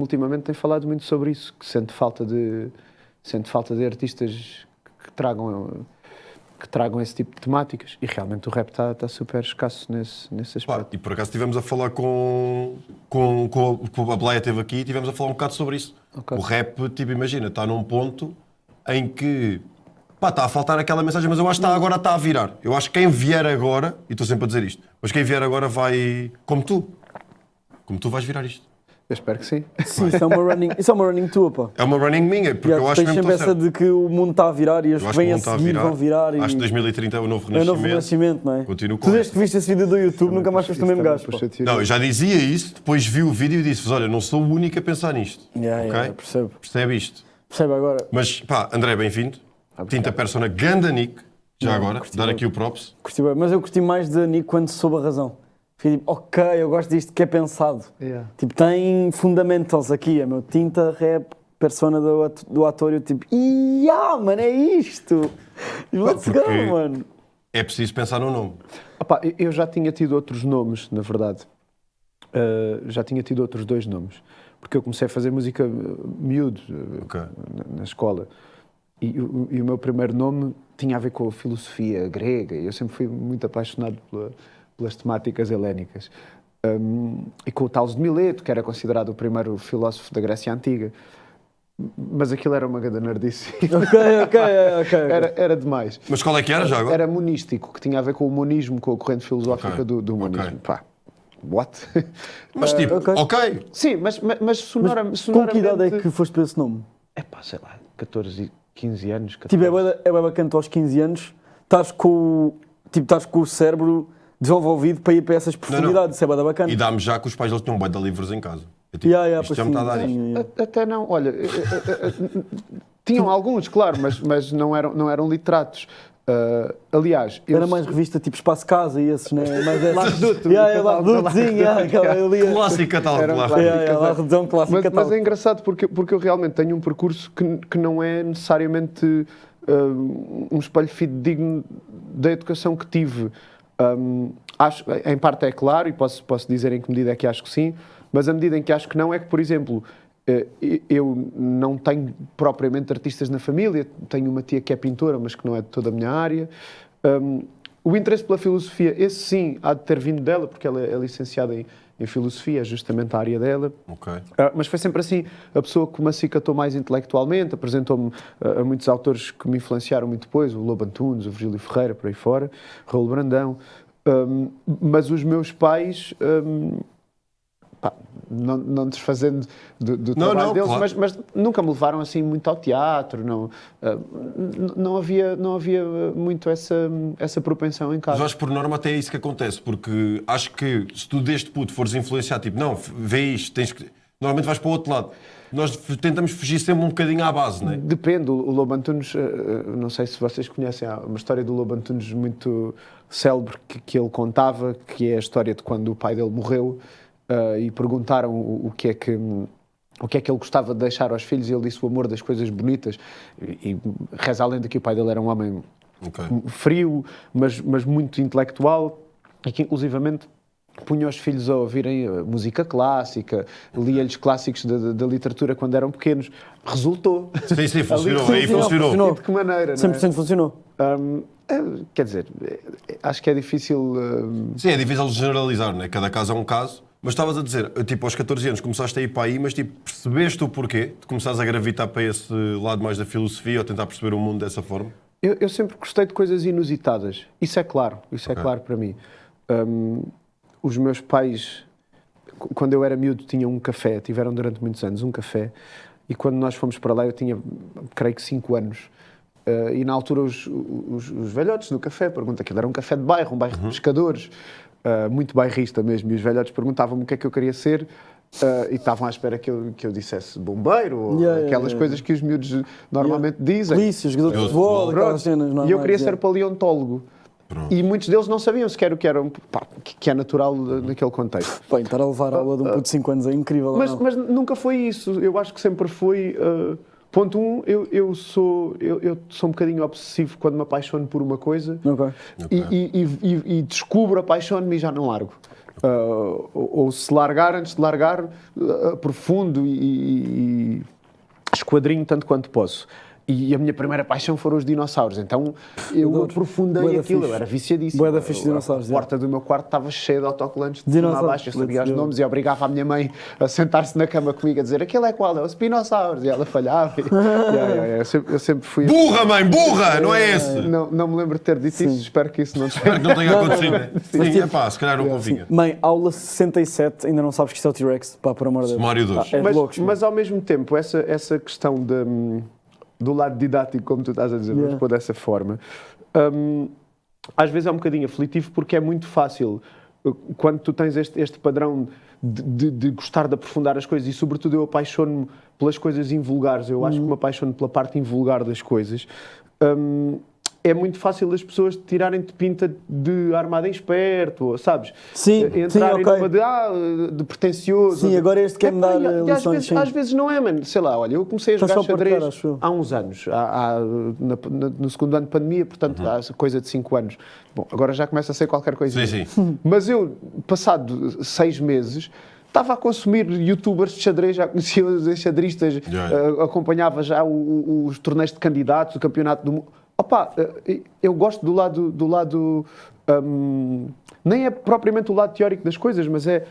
ultimamente tem falado muito sobre isso, que sente falta de artistas que tragam esse tipo de temáticas, e realmente o rap está super escasso nesse aspecto. E por acaso estivemos a falar com a Bleia esteve aqui e estivemos a falar um bocado sobre isso. Okay. O rap, tipo, imagina, está num ponto em que está a faltar aquela mensagem, mas eu acho que agora está a virar. Eu acho que quem vier agora, e estou sempre a dizer isto, mas quem vier agora vai, como tu vais virar isto. Eu espero que sim. Sim, isso é uma running tua, pá. É uma running minha, porque eu acho tens mesmo sempre essa de que o mundo está a virar e os que vêm a seguir vão virar. Acho que 2030 é o novo É o renascimento. novo renascimento, não é? Continuo com Tu desde que viste esse vídeo do YouTube, nunca mais foste o mesmo gajo, pá. Não, eu já dizia isso, depois vi o vídeo e disse-vos, olha, não sou o único a pensar nisto. Ok? Percebo. Percebe isto? Percebe agora. Mas, pá, André, bem-vindo. Tinta Persona, ganda Nick, já agora, dar aqui o props. Curti bem, mas eu curti mais de Nick quando soube a razão. Fiquei tipo, ok, eu gosto disto que é pensado. Yeah. Tipo, tem fundamentals aqui, é meu Tinta, rap, persona do ator, eu tipo, mano, é isto! E let's go, mano! É preciso pensar no nome. Opa, eu já tinha tido outros nomes, na verdade. Já tinha tido outros 2 nomes. Porque eu comecei a fazer música miúdo, na escola. E o meu primeiro nome tinha a ver com a filosofia grega. Eu sempre fui muito apaixonado pelas temáticas helénicas. E com o Tales de Mileto, que era considerado o primeiro filósofo da Grécia Antiga. Mas aquilo era uma grande nerdice. Ok. Era demais. Mas qual é que era já agora? Era monístico, que tinha a ver com o monismo, com a corrente filosófica do monismo. Pá, what? Mas tipo, ok. Sim, mas sonoramente... Com que idade é que foste para esse nome? É pá, sei lá, 14, 15 anos. 14. Tipo, é bem bacana aos 15 anos, estás com o cérebro desenvolvido para ir para essas profundidades, isso é bem bacana. E dá-me já que os pais deles tinham bué de livros em casa. Eu, tipo, isto já me está a dar isto. Até não, olha, tinham alguns, claro, mas não eram literatos. Aliás... Era mais revista tipo Espaço Casa e esses, né? Larreduto. Clássico catálogo. Larredão clássico Mas catálogo. é engraçado porque eu realmente tenho um percurso que não é necessariamente um espelho fidedigno da educação que tive. Acho, em parte é claro, e posso dizer em que medida é que acho que sim, mas a medida em que acho que não é que, por exemplo, eu não tenho propriamente artistas na família, tenho uma tia que é pintora, mas que não é de toda a minha área. O interesse pela filosofia, esse sim, há de ter vindo dela, porque ela é licenciada em filosofia, é justamente a área dela. Okay. Mas foi sempre assim, a pessoa que me acicatou mais intelectualmente, apresentou-me a muitos autores que me influenciaram muito depois, o Lobo Antunes, o Virgílio Ferreira, por aí fora, Raul Brandão. Mas os meus pais... não desfazendo do trabalho deles, claro. mas nunca me levaram assim muito ao teatro, não havia muito essa propensão em casa. Mas acho que por norma até é isso que acontece, porque acho que se tu desde puto fores influenciado, tipo, não, vê isto, normalmente vais para o outro lado. Nós tentamos fugir sempre um bocadinho à base, não é? Depende, o Lobo Antunes, não sei se vocês conhecem, há uma história do Lobo Antunes muito célebre que ele contava, que é a história de quando o pai dele morreu. E perguntaram o que é que ele gostava de deixar aos filhos, e ele disse o amor das coisas bonitas. E reza a lenda que o pai dele era um homem frio, mas muito intelectual, e que inclusivamente punha os filhos a ouvirem música clássica, lia-lhes clássicos da literatura quando eram pequenos. Resultou. Sim, funcionou. E de que maneira, 100% não é? funcionou. Quer dizer, acho que é difícil... Sim, é difícil generalizar, não é? Cada caso é um caso. Mas estavas a dizer, tipo, aos 14 anos começaste a ir para aí, mas tipo, percebeste o porquê de começares a gravitar para esse lado mais da filosofia ou tentar perceber o mundo dessa forma? Eu sempre gostei de coisas inusitadas. Isso é claro para mim. Os meus pais, quando eu era miúdo, tinham um café, tiveram durante muitos anos um café, e quando nós fomos para lá eu tinha, creio que 5 anos. E na altura os velhotes do café perguntam, aquilo era um café de bairro, um bairro de pescadores, muito bairrista mesmo, e os velhotes perguntavam-me o que é que eu queria ser, e estavam à espera que eu dissesse bombeiro, ou aquelas coisas que os miúdos normalmente dizem. Polícia, jogador de futebol, aquelas cenas normais. E eu queria ser paleontólogo. Pronto. E muitos deles não sabiam sequer o que era, que é natural naquele contexto. Bem, estar a levar a aula de um puto de 5 anos é incrível. Mas nunca foi isso. Eu acho que sempre foi... Ponto 1, eu sou um bocadinho obsessivo quando me apaixono por uma coisa. Okay. E descubro, apaixono-me e já não largo. Ou se largar, antes de largar, aprofundo e esquadrinho tanto quanto posso. E a minha primeira paixão foram os dinossauros, então eu Adoro. aprofundei Bué da aquilo, fixe. eu era viciadíssimo. Bué da fixe de dinossauros, A porta do meu quarto estava cheia de autocolantes de cima a Dinossauros, baixo, eu sabia os let's go. nomes e obrigava a minha mãe a sentar-se na cama comigo a dizer aquele é qual? É o Spinossauros, e ela falhava. Eu sempre fui... Burra, mãe, burra! Não é esse! Não me lembro de ter dito isso, espero que isso não tenha... Espero que não tenha acontecido. Mas Sim, tipo- epá, se calhar não convinha. Mãe, aula 67, ainda não sabes que isto é o T-Rex? Pá, por amor de Deus. Sumário 2. É de loucos, Mas ao mesmo tempo, essa questão do lado didático, como tu estás a dizer, vamos pôr dessa forma, às vezes é um bocadinho aflitivo porque é muito fácil, quando tu tens este padrão de gostar de aprofundar as coisas, e sobretudo eu apaixono-me pelas coisas invulgares, eu acho que me apaixono pela parte invulgar das coisas. É muito fácil as pessoas tirarem-te pinta de armado em esperto, ou, sabes? Sim, Entrarem ok. numa de pretencioso. Sim, agora este quer-me dar E lições, sim. às vezes não é, mano. Sei lá, olha, eu comecei a Estás jogar só a partilhar, xadrez acho eu. há uns anos, no segundo ano de pandemia, portanto, há coisa de 5 anos. Bom, agora já começa a ser qualquer coisa. Sim, sim. Mas eu, passado 6 meses, estava a consumir youtubers de xadrez, já conhecia os xadristas, Yeah. acompanhava já os torneios de candidatos, o campeonato do mundo. Opa, eu gosto do lado nem é propriamente o lado teórico das coisas, mas é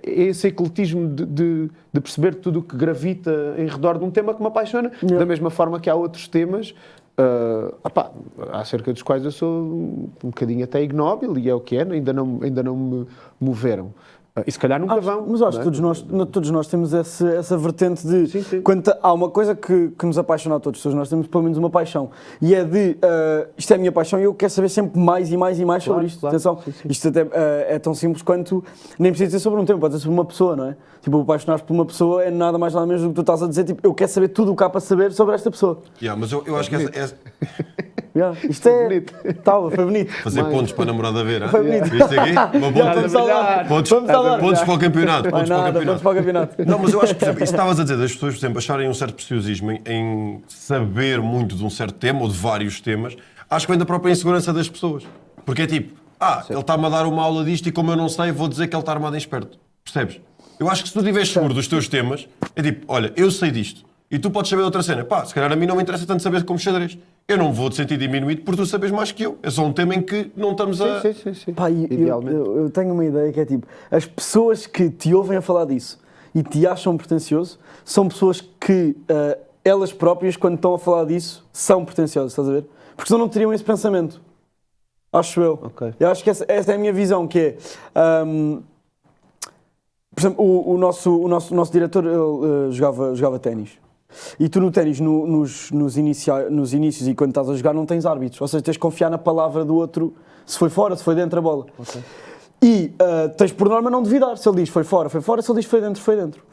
esse ecletismo de perceber tudo o que gravita em redor de um tema que me apaixona, da mesma forma que há outros temas acerca dos quais eu sou um bocadinho até ignóbil, e é o que é, ainda não me moveram. E se calhar nunca vão. Mas acho não que é? todos nós temos essa vertente de... Sim. Quando há uma coisa que nos apaixona a todos nós temos pelo menos uma paixão. E é de, isto é a minha paixão e eu quero saber sempre mais e mais e mais sobre isto. Claro. Atenção, Sim. isto até, é tão simples quanto... Nem precisa ser sobre um tema, pode ser sobre uma pessoa, não é? Tipo, apaixonar-te por uma pessoa é nada mais nada menos do que tu estás a dizer. Tipo, eu quero saber tudo o que há para saber sobre esta pessoa. Yeah, mas eu acho que Isto é... bonito. Foi bonito. fazer pontos para a namorada ver, hein? Foi bonito. Viste aqui? Uma boa Vamos salvar. pontos, Vamos salvar. pontos para o campeonato. Vai Pontos para o nada, vamos campeonato. para o campeonato. Não, mas eu acho que, por exemplo, isso estavas a dizer das pessoas, por exemplo, acharem um certo preciosismo em saber muito de um certo tema ou de vários temas, acho que vem da própria insegurança das pessoas. Porque é tipo, ele está-me a dar uma aula disto e como eu não sei, vou dizer que ele está armado em esperto. Percebes? Eu acho que se tu estiveres seguro dos teus temas, é tipo, olha, eu sei disto e tu podes saber de outra cena. Pá, se calhar a mim não me interessa tanto saber como xadrez. Eu não vou te sentir diminuído por tu saberes mais que eu. É só um tema em que não estamos a... Sim. Pá, Idealmente. eu tenho uma ideia que é tipo, as pessoas que te ouvem a falar disso e te acham pretencioso são pessoas que elas próprias, quando estão a falar disso, são pretenciosas, estás a ver? Porque senão não teriam esse pensamento. Acho eu. Ok. Eu acho que essa é a minha visão, que é... por exemplo, o nosso diretor ele, jogava ténis. E tu no ténis, nos inícios e quando estás a jogar, não tens árbitros. Ou seja, tens de confiar na palavra do outro, se foi fora, se foi dentro a bola. Ok. E tens por norma não duvidar. Se ele diz foi fora, foi fora. Se ele diz foi dentro, foi dentro.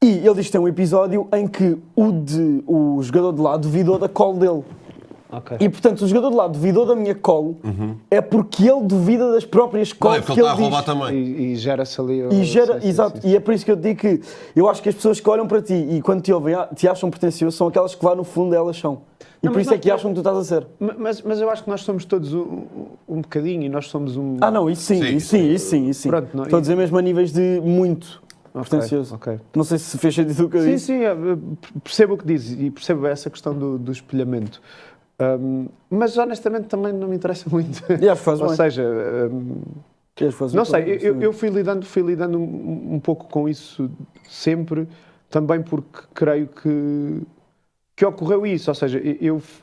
E ele diz que tem um episódio em que o jogador de lá duvidou da call dele. Ok. E portanto o jogador de lá duvidou da minha call é porque ele duvida das próprias Não, calls é porque que ele ele está a roubar diz. também. E gera-se ali... E gera, exato, e é por isso que eu te digo que eu acho que as pessoas que olham para ti e quando te ouvem te acham pretencioso são aquelas que lá no fundo elas são. E Não, por mas isso é nós- que acham que tu estás a ser. Mas eu acho que nós somos todos um bocadinho, e nós somos um... Não, isso sim. Pronto, não- Estou a dizer mesmo a níveis de muito pretencioso. ok. Não sei se fez sentido o que eu Sim, disse. eu percebo o que dizes e percebo essa questão do espelhamento. Mas honestamente também não me interessa muito. E acho que faz Ou bem. seja, Queres fazer não um sei, pouco? eu fui lidando um pouco com isso sempre, também porque creio que ocorreu isso. Ou seja,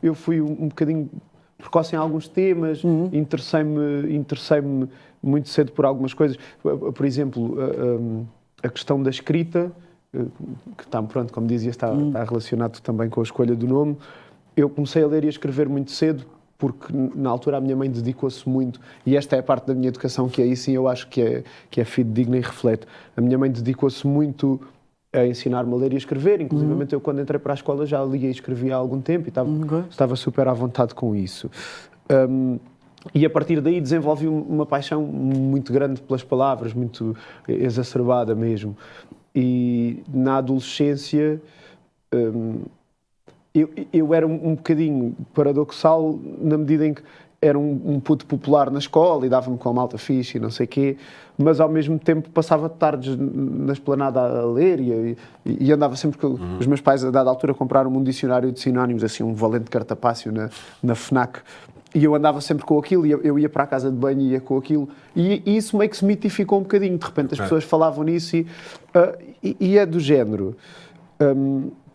eu fui um bocadinho precoce em alguns temas, interessei-me muito cedo por algumas coisas. Por exemplo, a questão da escrita, que está, pronto, como dizia, está relacionado também com a escolha do nome. Eu comecei a ler e a escrever muito cedo, porque na altura a minha mãe dedicou-se muito, e esta é a parte da minha educação que aí sim eu acho que é fidedigna e reflete. A minha mãe dedicou-se muito a ensinar-me a ler e a escrever, inclusive eu quando entrei para a escola já lia e escrevia há algum tempo e estava super à vontade com isso. E a partir daí desenvolvi uma paixão muito grande pelas palavras, muito exacerbada mesmo. E na adolescência eu era um bocadinho paradoxal na medida em que era um puto popular na escola e dava-me com a malta fixe e não sei o quê, mas ao mesmo tempo passava tardes na esplanada a ler e andava sempre com... Os meus pais, a dada altura, compraram-me um dicionário de sinónimos, assim, um valente cartapácio na FNAC, e eu andava sempre com aquilo, e eu ia para a casa de banho e ia com aquilo, e isso meio que se mitificou um bocadinho. De repente as pessoas falavam nisso e é do género...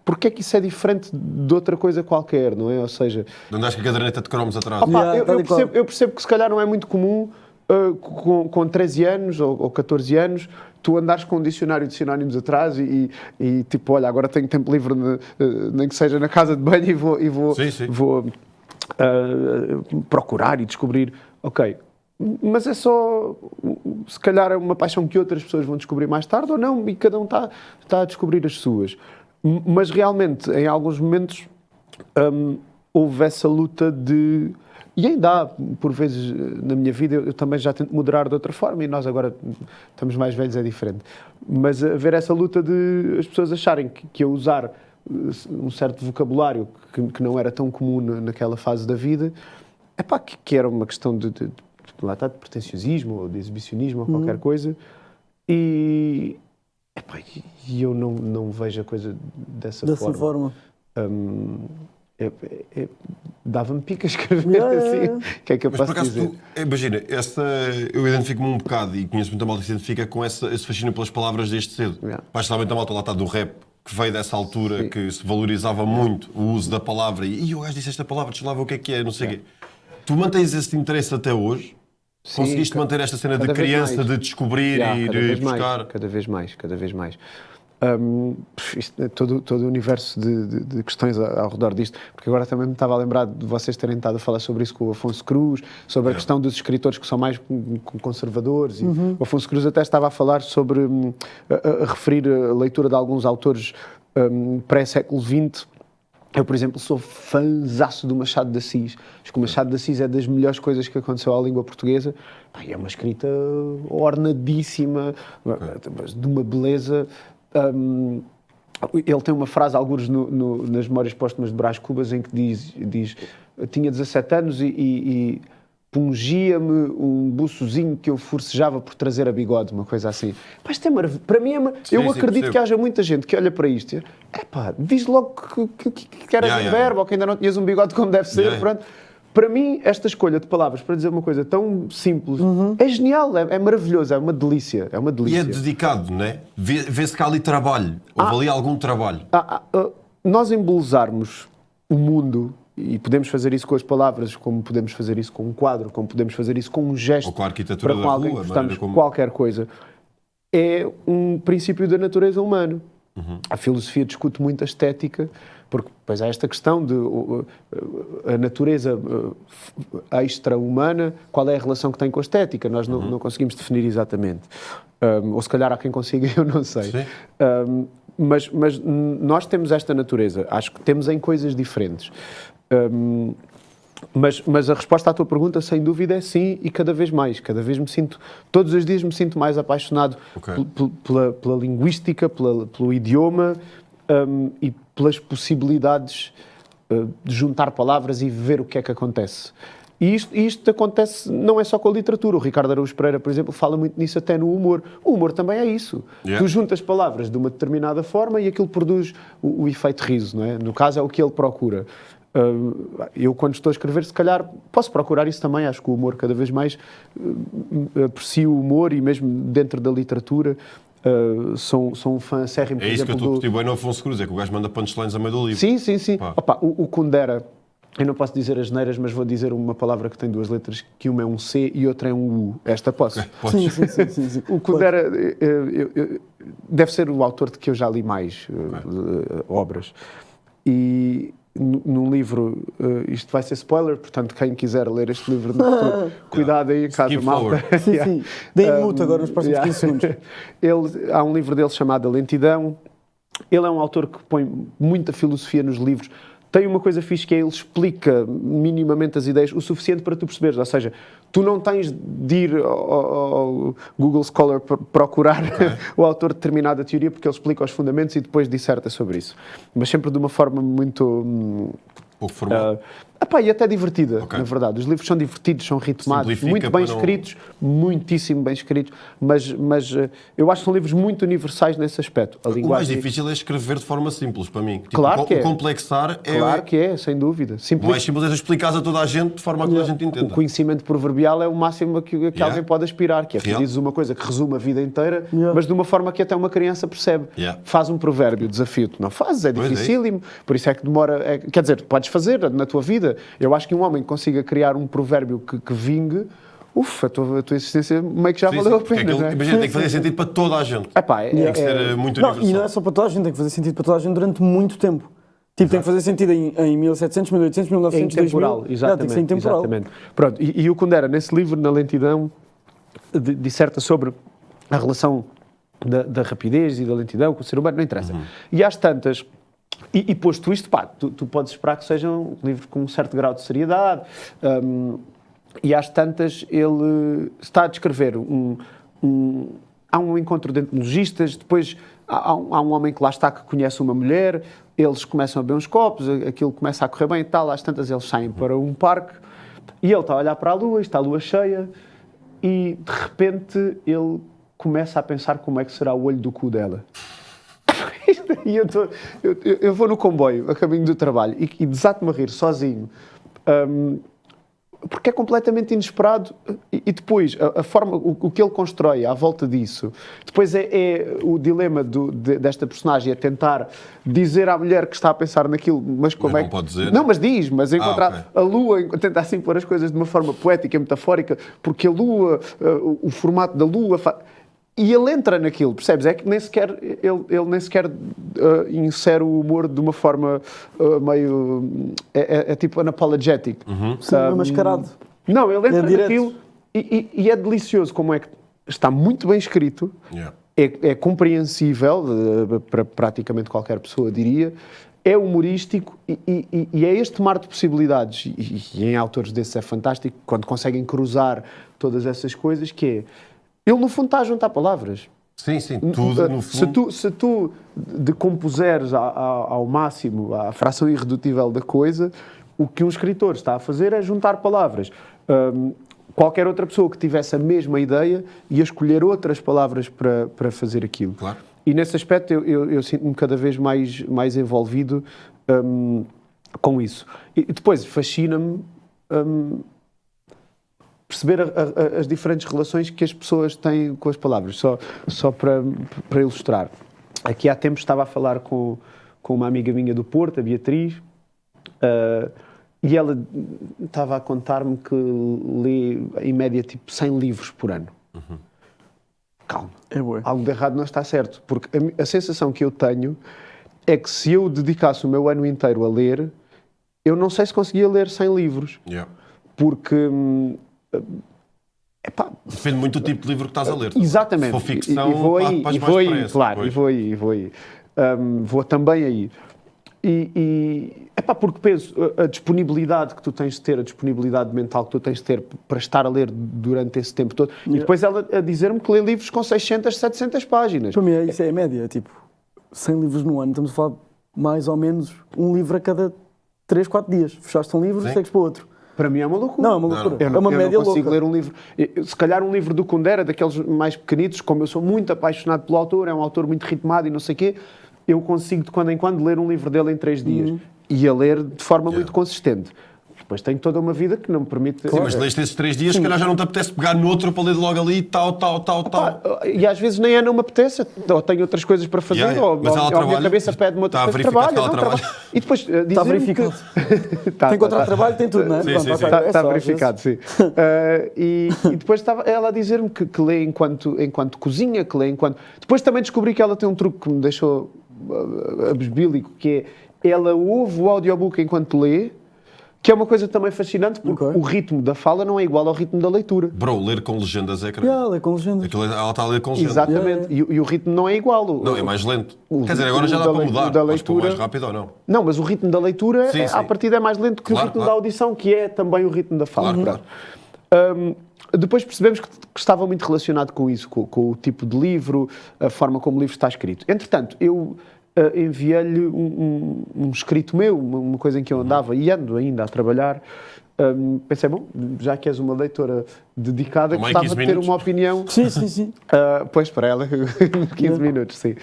porque é que isso é diferente de outra coisa qualquer, não é? Ou seja... Não andas com a caderneta de cromos atrás. Eu percebo que se calhar não é muito comum com 13 anos ou 14 anos tu andares com um dicionário de sinónimos atrás e tipo, olha, agora tenho tempo livre, nem que seja na casa de banho e vou procurar e descobrir. Ok, mas é só, se calhar é uma paixão que outras pessoas vão descobrir mais tarde ou não, e cada um está a descobrir as suas. Mas realmente, em alguns momentos, houve essa luta de... E ainda há, por vezes, na minha vida, eu também já tento moderar de outra forma, e nós agora estamos mais velhos, é diferente. Mas haver essa luta de as pessoas acharem que eu usar um certo vocabulário que não era tão comum naquela fase da vida, que era uma questão de pretenciosismo ou de exibicionismo ou qualquer coisa, e eu não vejo a coisa dessa forma. Dava-me pica escrever assim. O que é que eu posso dizer? Imagina, eu identifico-me um bocado e conheço muita malta que se identifica com esse fascínio pelas palavras desde cedo. Basicamente a malta lá está do rap, que veio dessa altura, que se valorizava muito o uso da palavra e o gajo disse esta palavra, deixa lá ver o que é, não sei o quê. Tu mantens esse interesse até hoje? Sim, conseguiste manter esta cena de criança, de descobrir e de buscar? Cada vez mais. Todo o universo de questões ao redor disto, porque agora também me estava a lembrar de vocês terem estado a falar sobre isso com o Afonso Cruz, sobre a questão dos escritores que são mais conservadores, e o Afonso Cruz até estava a falar sobre, a referir a leitura de alguns autores pré-século XX. Eu, por exemplo, sou fãzaço do Machado de Assis. Acho que o Machado de Assis é das melhores coisas que aconteceu à língua portuguesa. É uma escrita ornadíssima, de uma beleza. Ele tem uma frase, alguns nas Memórias Póstumas de Brás Cubas, em que diz tinha 17 anos e pungia-me um buçozinho que eu forcejava por trazer a bigode, uma coisa assim. Isto é maravilhoso. Para mim, eu acredito que haja muita gente que olha para isto e diz logo que eras um verbo ou que ainda não tinhas um bigode como deve ser. Pronto. Para mim, esta escolha de palavras para dizer uma coisa tão simples é genial, é maravilhoso, é uma delícia. E é dedicado, não é? Vê-se que há ali trabalho, houve ali algum trabalho. Nós embelezarmos o mundo, e podemos fazer isso com as palavras, como podemos fazer isso com um quadro, como podemos fazer isso com um gesto, ou com a arquitetura para com alguém que gostamos, qualquer coisa, é um princípio da natureza humana. A filosofia discute muito a estética, porque depois há esta questão de a natureza extra-humana, qual é a relação que tem com a estética? Nós não conseguimos definir exatamente. Ou se calhar há quem consiga, eu não sei. Mas nós temos esta natureza, acho que temos em coisas diferentes. Mas a resposta à tua pergunta, sem dúvida, é sim, e cada vez mais. Todos os dias me sinto mais apaixonado pela linguística, pelo idioma e pelas possibilidades de juntar palavras e ver o que é que acontece. E isto acontece não é só com a literatura. O Ricardo Araújo Pereira, por exemplo, fala muito nisso até no humor. O humor também é isso. Tu juntas palavras de uma determinada forma e aquilo produz o efeito riso, não é? No caso, é o que ele procura. Eu, quando estou a escrever, se calhar posso procurar isso também. Acho que o humor, cada vez mais aprecio o humor, e mesmo dentro da literatura sou um fã acérrimo. É isso que eu estou a curtir bem no Afonso Cruz, é que o gajo manda punchlines a meio do livro. Sim. O Kundera, eu não posso dizer as neiras, mas vou dizer uma palavra que tem duas letras, que uma é um C e outra é um U. Esta posso? Sim. O Kundera deve ser o autor de que eu já li mais obras. E num livro, isto vai ser spoiler, portanto, quem quiser ler este livro no futuro, cuidado aí em casa, malta. Sim. Deem mute agora nos próximos 15 segundos. Há um livro dele chamado A Lentidão. Ele é um autor que põe muita filosofia nos livros. Tem uma coisa fixe, que é ele explica minimamente as ideias o suficiente para tu perceberes. Ou seja, tu não tens de ir ao Google Scholar para procurar o autor de determinada teoria, porque ele explica os fundamentos e depois disserta sobre isso. Mas sempre de uma forma muito... pouco formal. Epá, e até divertida, Ok. na verdade. Os livros são divertidos, são ritmados, Simplifica muito bem para não- escritos, muitíssimo bem escritos, mas eu acho que são livros muito universais nesse aspecto. A O mais linguagem, difícil é escrever de forma simples, para mim. Tipo, Claro que é. O complexar é... claro que é, sem dúvida. O mais simples é explicar a toda a gente de forma a que toda a gente O entenda. conhecimento proverbial é o máximo a que alguém pode aspirar, que é tu Real. dizes uma coisa que resume a vida inteira, Yeah. mas de uma forma que até uma criança percebe. Yeah. Faz um provérbio, desafio-te, não fazes, é Pois é dificílimo, por isso é que demora. Quer dizer, podes fazer na tua vida. Eu acho que um homem que consiga criar um provérbio que vingue, ufa, a tua existência meio que já Sim, valeu sim, a porque pena. aquilo, não é? imagina, tem que fazer sentido para toda a gente. Epá, Tem que ser muito Não, universal. e não é só para toda a gente, tem que fazer sentido para toda a gente durante muito tempo. Tipo, tem que fazer sentido em 1700, 1800, É 1900, 2000. intemporal, Tem exatamente. que ser intemporal. Exatamente. Pronto, e o Kundera, nesse livro, Na Lentidão, disserta sobre a relação da rapidez e da lentidão com o ser humano, não interessa. E às tantas, e posto isto, pá, tu podes esperar que sejam livros com um certo grau de seriedade, e às tantas ele está a descrever há um encontro de entomologistas, depois há um homem que lá está que conhece uma mulher, eles começam a beber uns copos, aquilo começa a correr bem e tal, às tantas eles saem para um parque e ele está a olhar para a lua, está a lua cheia e de repente ele começa a pensar como é que será o olho do cu dela. E eu vou no comboio a caminho do trabalho e desato-me a rir sozinho. Porque é completamente inesperado e depois a forma, o que ele constrói à volta disso, depois é o dilema desta personagem, é tentar dizer à mulher que está a pensar naquilo, mas como Mas é não que... pode dizer. Não, mas diz, mas encontrar ok. a lua, tentar assim pôr as coisas de uma forma poética e metafórica, porque a lua, o formato da lua... E ele entra naquilo, percebes? É que nem sequer, ele nem sequer insere o humor de uma forma meio... É tipo unapologetic. Sim, mascarado. Não, ele entra direto. naquilo e é delicioso como é que está muito bem escrito, Yeah. é compreensível para praticamente qualquer pessoa, diria, é humorístico e é este mar de possibilidades, e em autores desses é fantástico, quando conseguem cruzar todas essas coisas, que é... Ele, no fundo, está a juntar palavras. Sim, tudo no fundo. Se tu decompuseres ao máximo a fração irredutível da coisa, o que um escritor está a fazer é juntar palavras. Qualquer outra pessoa que tivesse a mesma ideia ia escolher outras palavras para fazer aquilo. Claro. E nesse aspecto eu sinto-me cada vez mais envolvido com isso. E depois fascina-me perceber as diferentes relações que as pessoas têm com as palavras. Só para ilustrar. Aqui há tempos estava a falar com uma amiga minha do Porto, a Beatriz, e ela estava a contar-me que lê, em média, tipo 100 livros por ano. Calma. É bué. Algo de errado não está certo. Porque a sensação que eu tenho é que se eu dedicasse o meu ano inteiro a ler, eu não sei se conseguia ler 100 livros. Yeah. Porque... epá, Depende muito do tipo de livro que estás a ler. exatamente. Se for ficção, e vou aí, vais e mais vou aí, depressa, claro, pois. e vou aí. Vou também aí. Epá, porque penso, a disponibilidade que tu tens de ter, a disponibilidade mental que tu tens de ter para estar a ler durante esse tempo todo, e depois ela a dizer-me que lê livros com 600, 700 páginas. Para mim, isso é a média. Tipo, 100 livros no ano. Estamos a falar de mais ou menos um livro a cada 3, 4 dias. Fechaste um livro, Sim. segues para o outro. Para mim é uma loucura. Não, é uma loucura. Eu É uma média não consigo louca. ler um livro. Se calhar um livro do Kundera, daqueles mais pequenitos, como eu sou muito apaixonado pelo autor, é um autor muito ritmado e não sei o quê, eu consigo de quando em quando ler um livro dele em 3 dias. E a ler de forma muito consistente. Depois tenho toda uma vida que não me permite... Sim, mas leste esses 3 dias, se calhar já não te apetece pegar no outro para ler logo ali, tal. E às vezes nem não me apetece, ou tenho outras coisas para fazer, Yeah, yeah. ou Mas ela a minha trabalha, cabeça pede-me outras está coisas. verificado que ela Trabalho. trabalha. E depois Está verificado. Tem contrato de trabalho, tem tudo, não é? Sim, Pronto, sim, ok, sim. é Está só, às verificado, sim. E depois estava ela a dizer-me que lê enquanto cozinha, que lê enquanto... Depois também descobri que ela tem um truque que me deixou abesbílico, que é, ela ouve o audiobook enquanto lê, que é uma coisa também fascinante, porque Ok. o ritmo da fala não é igual ao ritmo da leitura. Bro, ler com legendas é vezes. creio. Yeah, é com legendas. Aquilo ela está a ler com legendas. Exatamente. E o ritmo não é igual. Não, é mais lento. O Quer dizer, agora já dá da para lei- mudar. da Mas pôr mais leitura- rápido ou não? Não, mas o ritmo da leitura, Sim, sim. à partida, é mais lento que o Claro, ritmo claro. da audição, que é também o ritmo da fala. Claro, Pronto. Depois percebemos que estava muito relacionado com isso, com o tipo de livro, a forma como o livro está escrito. Entretanto, eu enviei-lhe um escrito meu, uma coisa em que eu andava e ando ainda a trabalhar. Pensei, bom, já que és uma leitora dedicada, Toma aí gostava 15 de ter minutos. uma opinião. Sim. Pois, para ela, 15 minutos, sim.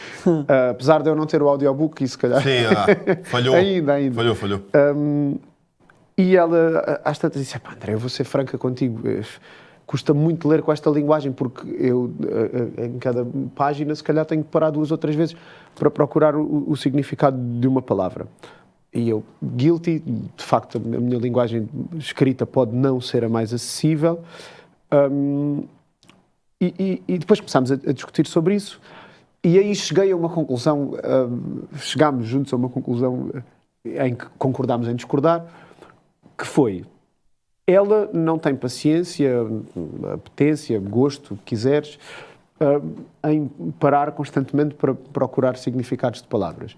Apesar de eu não ter o audiobook, e se calhar... Sim, falhou. Ainda. Falhou. E ela, às tantas, disse: "Pá, André, eu vou ser franca contigo. Custa muito ler com esta linguagem, porque eu, em cada página, se calhar tenho que parar 2 ou 3 vezes para procurar o significado de uma palavra." E eu, guilty, de facto, a minha linguagem escrita pode não ser a mais acessível. E depois começámos a discutir sobre isso. E aí cheguei a uma conclusão, chegámos juntos a uma conclusão em que concordámos em discordar, que foi: ela não tem paciência, apetência, gosto, o que quiseres, em parar constantemente para procurar significados de palavras.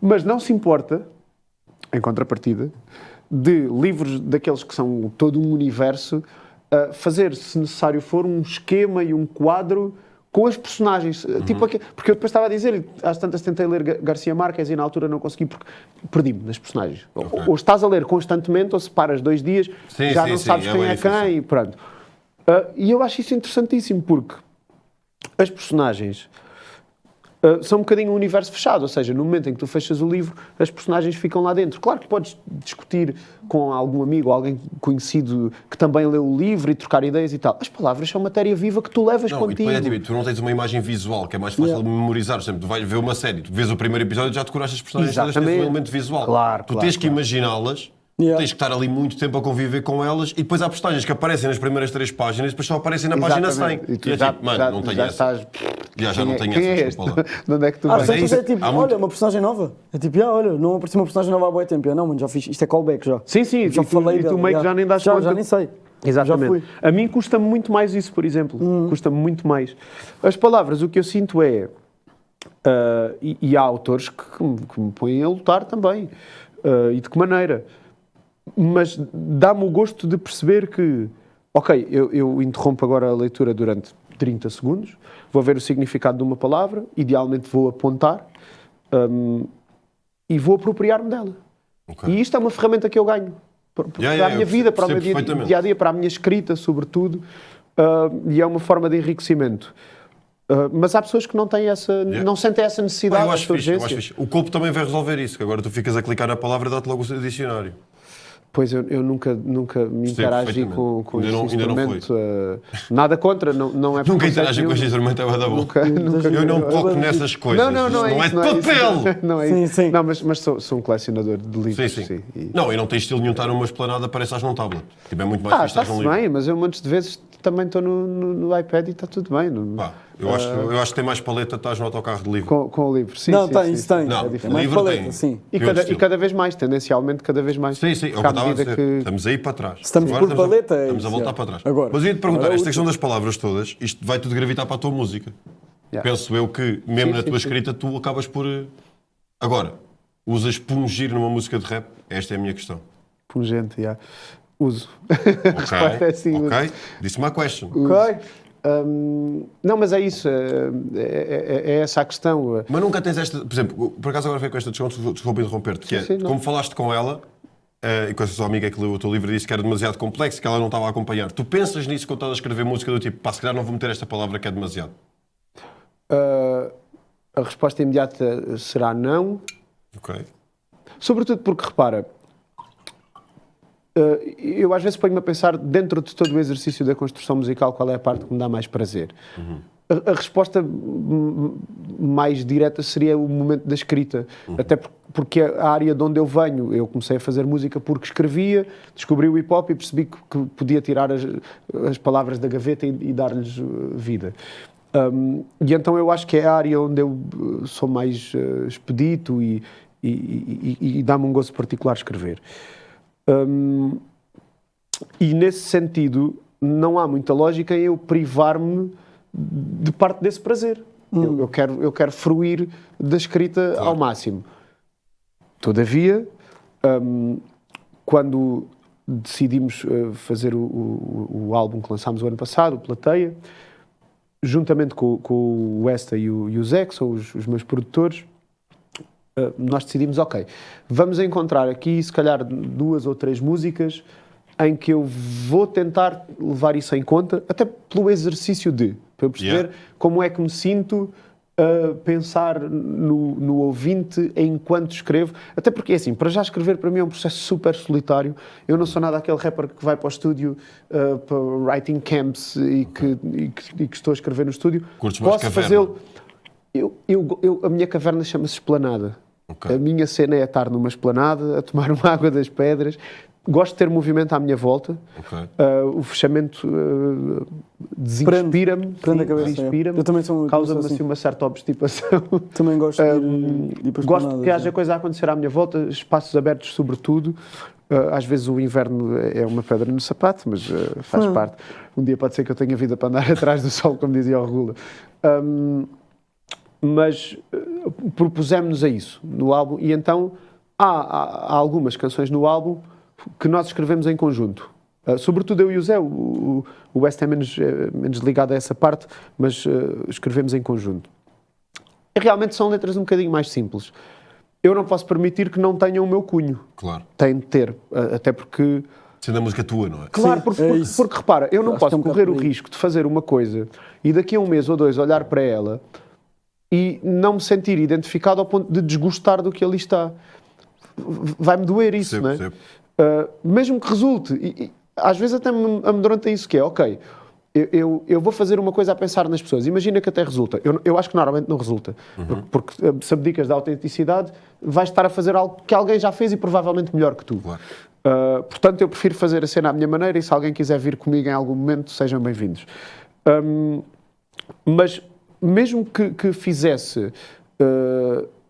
Mas não se importa, em contrapartida, de livros daqueles que são todo um universo, fazer, se necessário for, um esquema e um quadro com as personagens. Tipo, porque eu depois estava a dizer, às tantas tentei ler Garcia Marques e na altura não consegui porque perdi-me nas personagens. Okay. Ou estás a ler constantemente, ou se paras 2 dias, já não sabes quem é quem, e pronto. E eu acho isso interessantíssimo, porque as personagens são um bocadinho um universo fechado, ou seja, no momento em que tu fechas o livro, as personagens ficam lá dentro. Claro que podes discutir com algum amigo ou alguém conhecido que também leu o livro e trocar ideias e tal. As palavras são matéria viva que tu levas contigo. E depois tu não tens uma imagem visual, que é mais fácil de memorizar. Por exemplo, tu vais ver uma série, tu vês o primeiro episódio e já decoraste as personagens todas, tens um elemento visual. Claro, tu tens que imaginá-las. Tens que estar ali muito tempo a conviver com elas e depois há personagens que aparecem nas primeiras 3 páginas e depois só aparecem na página 100. E tu é já, tipo, mano, não tenho essa. Estás... Já não tenho quem essa, é desculpa lá. De onde é que tu Mas vais? é tipo, olha, uma personagem nova. É tipo, olha, não apareceu uma personagem nova há bué tempo. Não, mano, já fiz, isto é callback já. Sim, já falei e tu dela, meio que já nem dás conta. Já nem sei. Exatamente. Já fui. A mim custa-me muito mais isso, por exemplo. Custa-me muito mais. As palavras, o que eu sinto é... e há autores que me põem a lutar também. E de que maneira? Mas dá-me o gosto de perceber que, ok, eu interrompo agora a leitura durante 30 segundos, vou ver o significado de uma palavra, idealmente vou apontar e vou apropriar-me dela. Okay. E isto é uma ferramenta que eu ganho para a minha vida, para o meu dia-a-dia, para a minha escrita, sobretudo, e é uma forma de enriquecimento. Mas há pessoas que não têm não sentem essa necessidade, essa urgência. O corpo também vai resolver isso, que agora tu ficas a clicar na palavra e dá-te logo o dicionário. Pois eu nunca me interagi com esse instrumento. Nada contra, não é... Nunca interagi com este instrumento, é bada bom. Eu não toco nessas coisas. Não é de papel! Não é isso. Não, mas sou um colecionador de livros. Sim. Não, e não tens estilo nenhum estar numa esplanada, parece estás num tablet. Tipo, é muito mais fixe está-se bem, mas eu montes de vezes também estou no iPad e está tudo bem. Eu acho que tem mais paleta, estás no autocarro de livro. Com o livro, sim. Não, tem. Não, o livro tem. Sim. E cada vez mais, tendencialmente, cada vez mais. Sim, é o que eu estava a dizer. Estamos aí para trás. Estamos por paleta. Estamos a voltar para trás. Agora, mas eu ia-te perguntar, esta questão das palavras todas, isto vai tudo gravitar para a tua música. Penso eu que, mesmo na tua escrita, tu acabas por... Agora, usas pungir numa música de rap? Esta é a minha questão. Pungente, uso. Ok, é sim, ok. Disse-me a question. Ok. Não, mas é isso, é essa a questão. Mas nunca tens esta, por exemplo, por acaso agora veio com esta discussão, desculpa interromper-te, que é, como falaste com ela, e com essa sua amiga que leu o teu livro disse que era demasiado complexo, que ela não estava a acompanhar, tu pensas nisso quando estás a escrever música do tipo, pá, se calhar não vou meter esta palavra que é demasiado? A resposta imediata será não. Ok. Sobretudo porque, repara, eu às vezes ponho-me a pensar, dentro de todo o exercício da construção musical, qual é a parte que me dá mais prazer. A resposta mais direta seria o momento da escrita. Até porque a área de onde eu venho, eu comecei a fazer música porque escrevia, descobri o hip-hop e percebi que podia tirar as palavras da gaveta e dar-lhes vida. E então eu acho que é a área onde eu sou mais expedito e dá-me um gozo particular escrever. E nesse sentido não há muita lógica em eu privar-me de parte desse prazer. Eu quero fruir da escrita ao máximo. Todavia, quando decidimos fazer o álbum que lançámos o ano passado, o Plateia, juntamente com o Westa e o Zé, que são os meus produtores, nós decidimos, ok, vamos encontrar aqui se calhar 2 ou 3 músicas em que eu vou tentar levar isso em conta, até pelo exercício para eu perceber como é que me sinto a pensar no ouvinte enquanto escrevo, até porque assim, para já escrever para mim é um processo super solitário. Eu não sou nada aquele rapper que vai para o estúdio para writing camps e que estou a escrever no estúdio. Curtes mais Posso caverna? fazê-lo. A minha caverna chama-se esplanada. Ok. A minha cena é estar numa esplanada, a tomar uma água das pedras. Gosto de ter movimento à minha volta. Ok. O fechamento desinspira-me. Prende a sim, cabeça. desinspira-me. Eu também sou Causa-me assim. assim uma certa obstipação. Também gosto de ir para as Gosto planadas, que haja coisa a acontecer à minha volta, espaços abertos sobretudo. Às vezes o inverno é uma pedra no sapato, mas faz parte. Um dia pode ser que eu tenha vida para andar atrás do sol, como dizia o Regula. Mas propusemos-nos a isso no álbum, e então há algumas canções no álbum que nós escrevemos em conjunto. Sobretudo eu e o Zé, o West é menos ligado a essa parte, mas escrevemos em conjunto. E realmente são letras um bocadinho mais simples. Eu não posso permitir que não tenham o meu cunho. Claro. Tem de ter, até porque... Sendo a música tua, não é? Claro, Sim, porque, é porque, isso. porque repara, eu não Acho que posso é um correr o bocado por aí. risco de fazer uma coisa e daqui a 1 mês ou 2 olhar para ela e não me sentir identificado ao ponto de desgostar do que ali está. Vai-me doer isso, Percebo, não é? percebo. Mesmo que resulte, e às vezes até me amedronta isso, que é, ok, eu vou fazer uma coisa a pensar nas pessoas, imagina que até resulta. Eu acho que normalmente não resulta, porque se abdicas da autenticidade, vais estar a fazer algo que alguém já fez e provavelmente melhor que tu. Claro. Portanto, eu prefiro fazer a cena à minha maneira e se alguém quiser vir comigo em algum momento, sejam bem-vindos. Mas mesmo que fizesse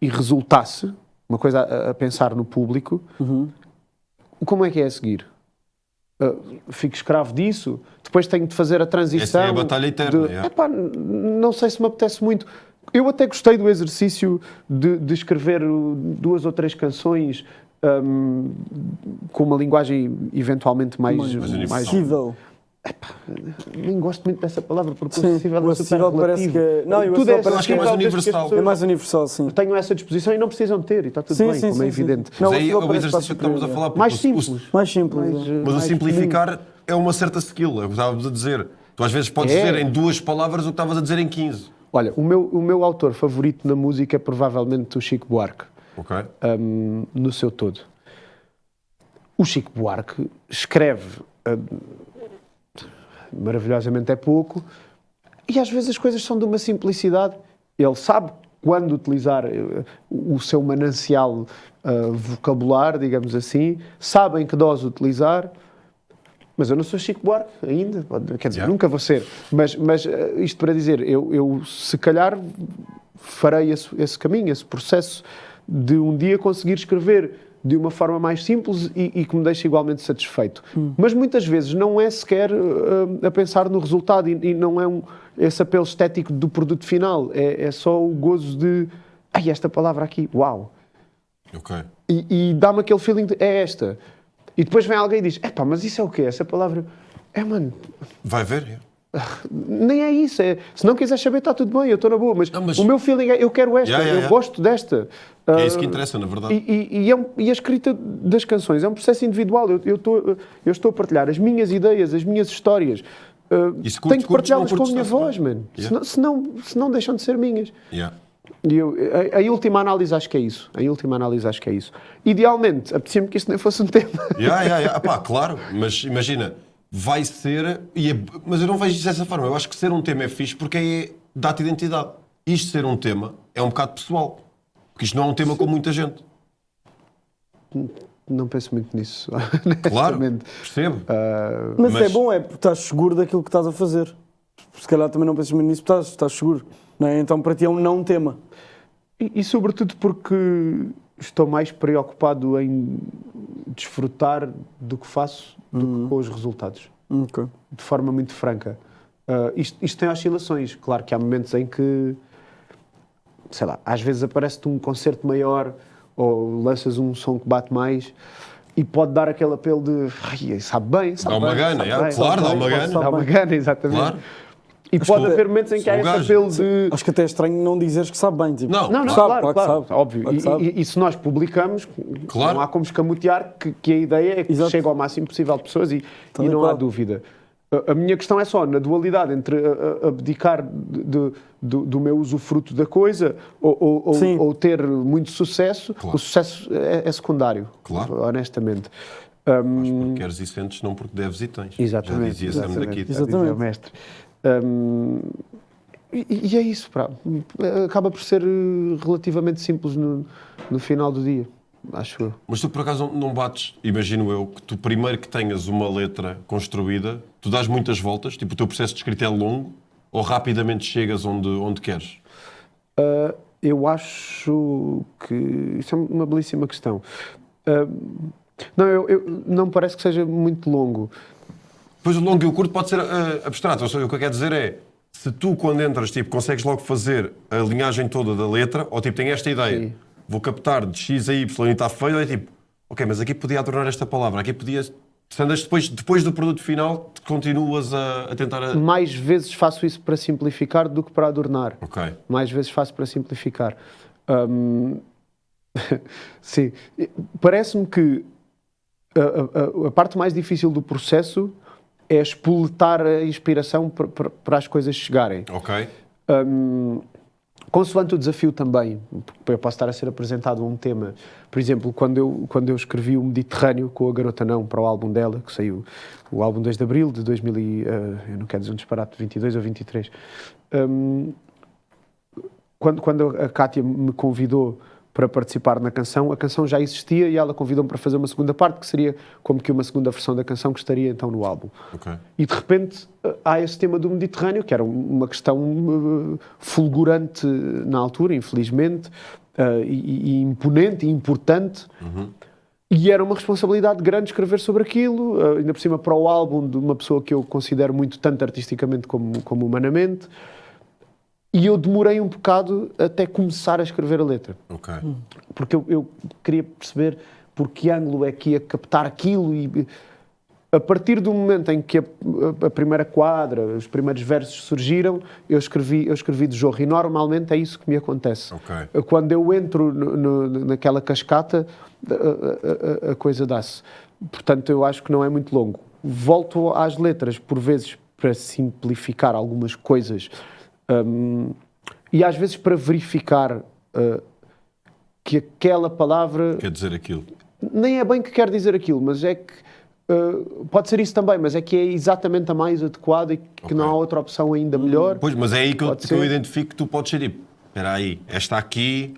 e resultasse, uma coisa a pensar no público, como é que é a seguir? Fico escravo disso, depois tenho de fazer a transição. Essa é a batalha eterna. Epá, não sei se me apetece muito. Eu até gostei do exercício de escrever 2 ou 3 canções com uma linguagem eventualmente mais Acessível. nem gosto muito dessa palavra, porque Sim, o acessível o é super acessível parece relativo. que... Não, e o Tudo é acessível acho que é mais acessível desde que as universal. pessoas É mais universal, sim. tenham essa disposição e não precisam de ter, e está tudo Sim, bem, sim, como sim, é sim. evidente. Não, Mas aí é o parece exercício que estamos a falar. Mais porque simples. Mais simples. Mais, é. Mas o mais simplificar é uma certa skill, é o que estavas a dizer. Tu às vezes podes É. dizer em 2 palavras o que estavas a dizer em 15. Olha, o meu autor favorito na música é provavelmente o Chico Buarque, Ok? no seu todo. O Chico Buarque escreve maravilhosamente é pouco e às vezes as coisas são de uma simplicidade. Ele sabe quando utilizar o seu manancial vocabular, digamos assim, sabe em que dose utilizar. Mas eu não sou Chico Buarque ainda, quer dizer, nunca vou ser. Mas isto para dizer, eu se calhar farei esse caminho, esse processo de um dia conseguir escrever de uma forma mais simples e que me deixe igualmente satisfeito. Mas muitas vezes não é sequer a pensar no resultado e não é esse apelo estético do produto final. É só o gozo de, ai, esta palavra aqui, uau! Ok. E dá-me aquele feeling de, é esta. E depois vem alguém e diz, epá, mas isso é o quê? Essa palavra... Mano, Vai ver? nem é isso. Se não quiseres saber, está tudo bem, eu estou na boa. Mas, Não, mas- o meu feeling é, eu quero esta, eu gosto desta. É isso que interessa, na verdade. E a escrita das canções é um processo individual. Eu estou a partilhar as minhas ideias, as minhas histórias. E se Tenho que partilhá-las não com a minha está-se voz, bem. mano. Yeah. Senão deixam de ser minhas. Yeah. E em última análise acho que é isso. Em última análise acho que é isso. Idealmente, apetecia-me que isto nem fosse um tema. Pá, claro, mas imagina, vai ser... mas eu não vejo isso dessa forma. Eu acho que ser um tema é fixe porque dá-te identidade. Isto ser um tema é um bocado pessoal. Porque isto não é um tema com muita gente. Não penso muito nisso. Claro, honestamente. percebo. Mas Mas- é bom, porque estás seguro daquilo que estás a fazer. Se calhar também não pensas muito nisso, porque estás seguro. Não é? Então para ti é um tema. E sobretudo porque estou mais preocupado em desfrutar do que faço do que com os resultados. Ok. De forma muito franca. Isto tem oscilações. Claro que há momentos em que, sei lá, às vezes aparece-te um concerto maior ou lanças um som que bate mais e pode dar aquele apelo de ai, sabe bem, sabe Dá uma bem, gana, sabe yeah, bem, claro, sabe dá bem, uma gana. Dá uma gana, exatamente. Claro. E Acho pode que- haver momentos em que há Sou esse gajo. apelo de... Acho que até é estranho não dizeres que sabe bem. Tipo, Não. Não, Sabe, claro, claro que sabe. óbvio. Claro que sabe. E se nós publicamos, Claro. não há como escamotear que a ideia é que Exato. chegue ao máximo possível de pessoas e Estou de não há acordo. dúvida. A minha questão é só na dualidade entre abdicar do meu usufruto da coisa Sim. ou ter muito sucesso. Claro. O sucesso é secundário, Claro. honestamente. Mas porque queres e sentes, não porque deves e tens. Exatamente. Já dizia Sam daqui. Exatamente. Já dizia o mestre. E é isso, pá. Acaba por ser relativamente simples no final do dia, acho eu. Mas tu por acaso não bates, imagino eu, que tu primeiro que tenhas uma letra construída, tu dás muitas voltas, tipo o teu processo de escrita é longo, ou rapidamente chegas onde queres? Eu acho que isso é uma belíssima questão. Não, não me parece que seja muito longo. Depois o longo e o curto pode ser abstrato, ou seja, o que eu quero dizer é, se tu quando entras, tipo, consegues logo fazer a linhagem toda da letra, ou tipo, tenho esta ideia, Sim. vou captar de X a Y e está feio, é tipo, ok, mas aqui podia adornar esta palavra, aqui podia... Se andas depois do produto final, continuas a tentar... Mais vezes faço isso para simplificar do que para adornar. Ok. Mais vezes faço para simplificar. Sim. Parece-me que a parte mais difícil do processo é espoletar a inspiração para as coisas chegarem. Ok. Consoante o desafio também, eu posso estar a ser apresentado a um tema. Por exemplo, quando eu escrevi o Mediterrâneo com a Garota Não para o álbum dela, que saiu o álbum 2 de Abril de 2000 eu não quero dizer um disparate, 22 ou 23. Quando a Cátia me convidou para participar na canção, a canção já existia e ela convidou-me para fazer uma segunda parte, que seria como que uma segunda versão da canção que estaria então no álbum. Ok. E de repente há esse tema do Mediterrâneo, que era uma questão fulgurante na altura, infelizmente, e imponente e importante. E era uma responsabilidade grande escrever sobre aquilo, ainda por cima para o álbum de uma pessoa que eu considero muito, tanto artisticamente como humanamente. E eu demorei um bocado até começar a escrever a letra. Ok. Porque eu queria perceber por que ângulo é que ia captar aquilo e a partir do momento em que a primeira quadra, os primeiros versos surgiram, eu escrevi de jorro e normalmente é isso que me acontece. Ok. Quando eu entro naquela cascata, a coisa dá-se. Portanto, eu acho que não é muito longo. Volto às letras, por vezes, para simplificar algumas coisas e às vezes para verificar que aquela palavra Quer dizer aquilo. nem é bem que quer dizer aquilo, mas é que pode ser isso também, mas é que é exatamente a mais adequada e que Ok. não há outra opção ainda melhor. Pois, mas é aí que eu Pode ser. identifico que tu podes ser tipo, espera aí, esta aqui,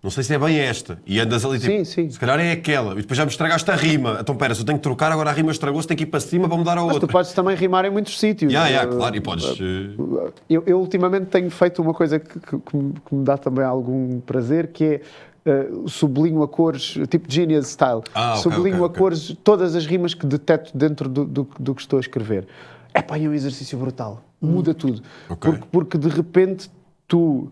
não sei se é bem esta. E andas ali tipo, Sim, sim. se calhar é aquela. E depois já me estragaste a rima. Então, pera, se eu tenho que trocar, agora a rima estragou-se, tenho que ir para cima para mudar a Mas outra. tu podes também rimar em muitos sítios. Claro, e podes... Eu ultimamente tenho feito uma coisa que me dá também algum prazer, que é sublinho a cores, tipo Genius style. Ok, Sublinho ok, a cores todas as rimas que deteto dentro do que estou a escrever. É um exercício brutal. Muda tudo. Ok. Porque de repente tu...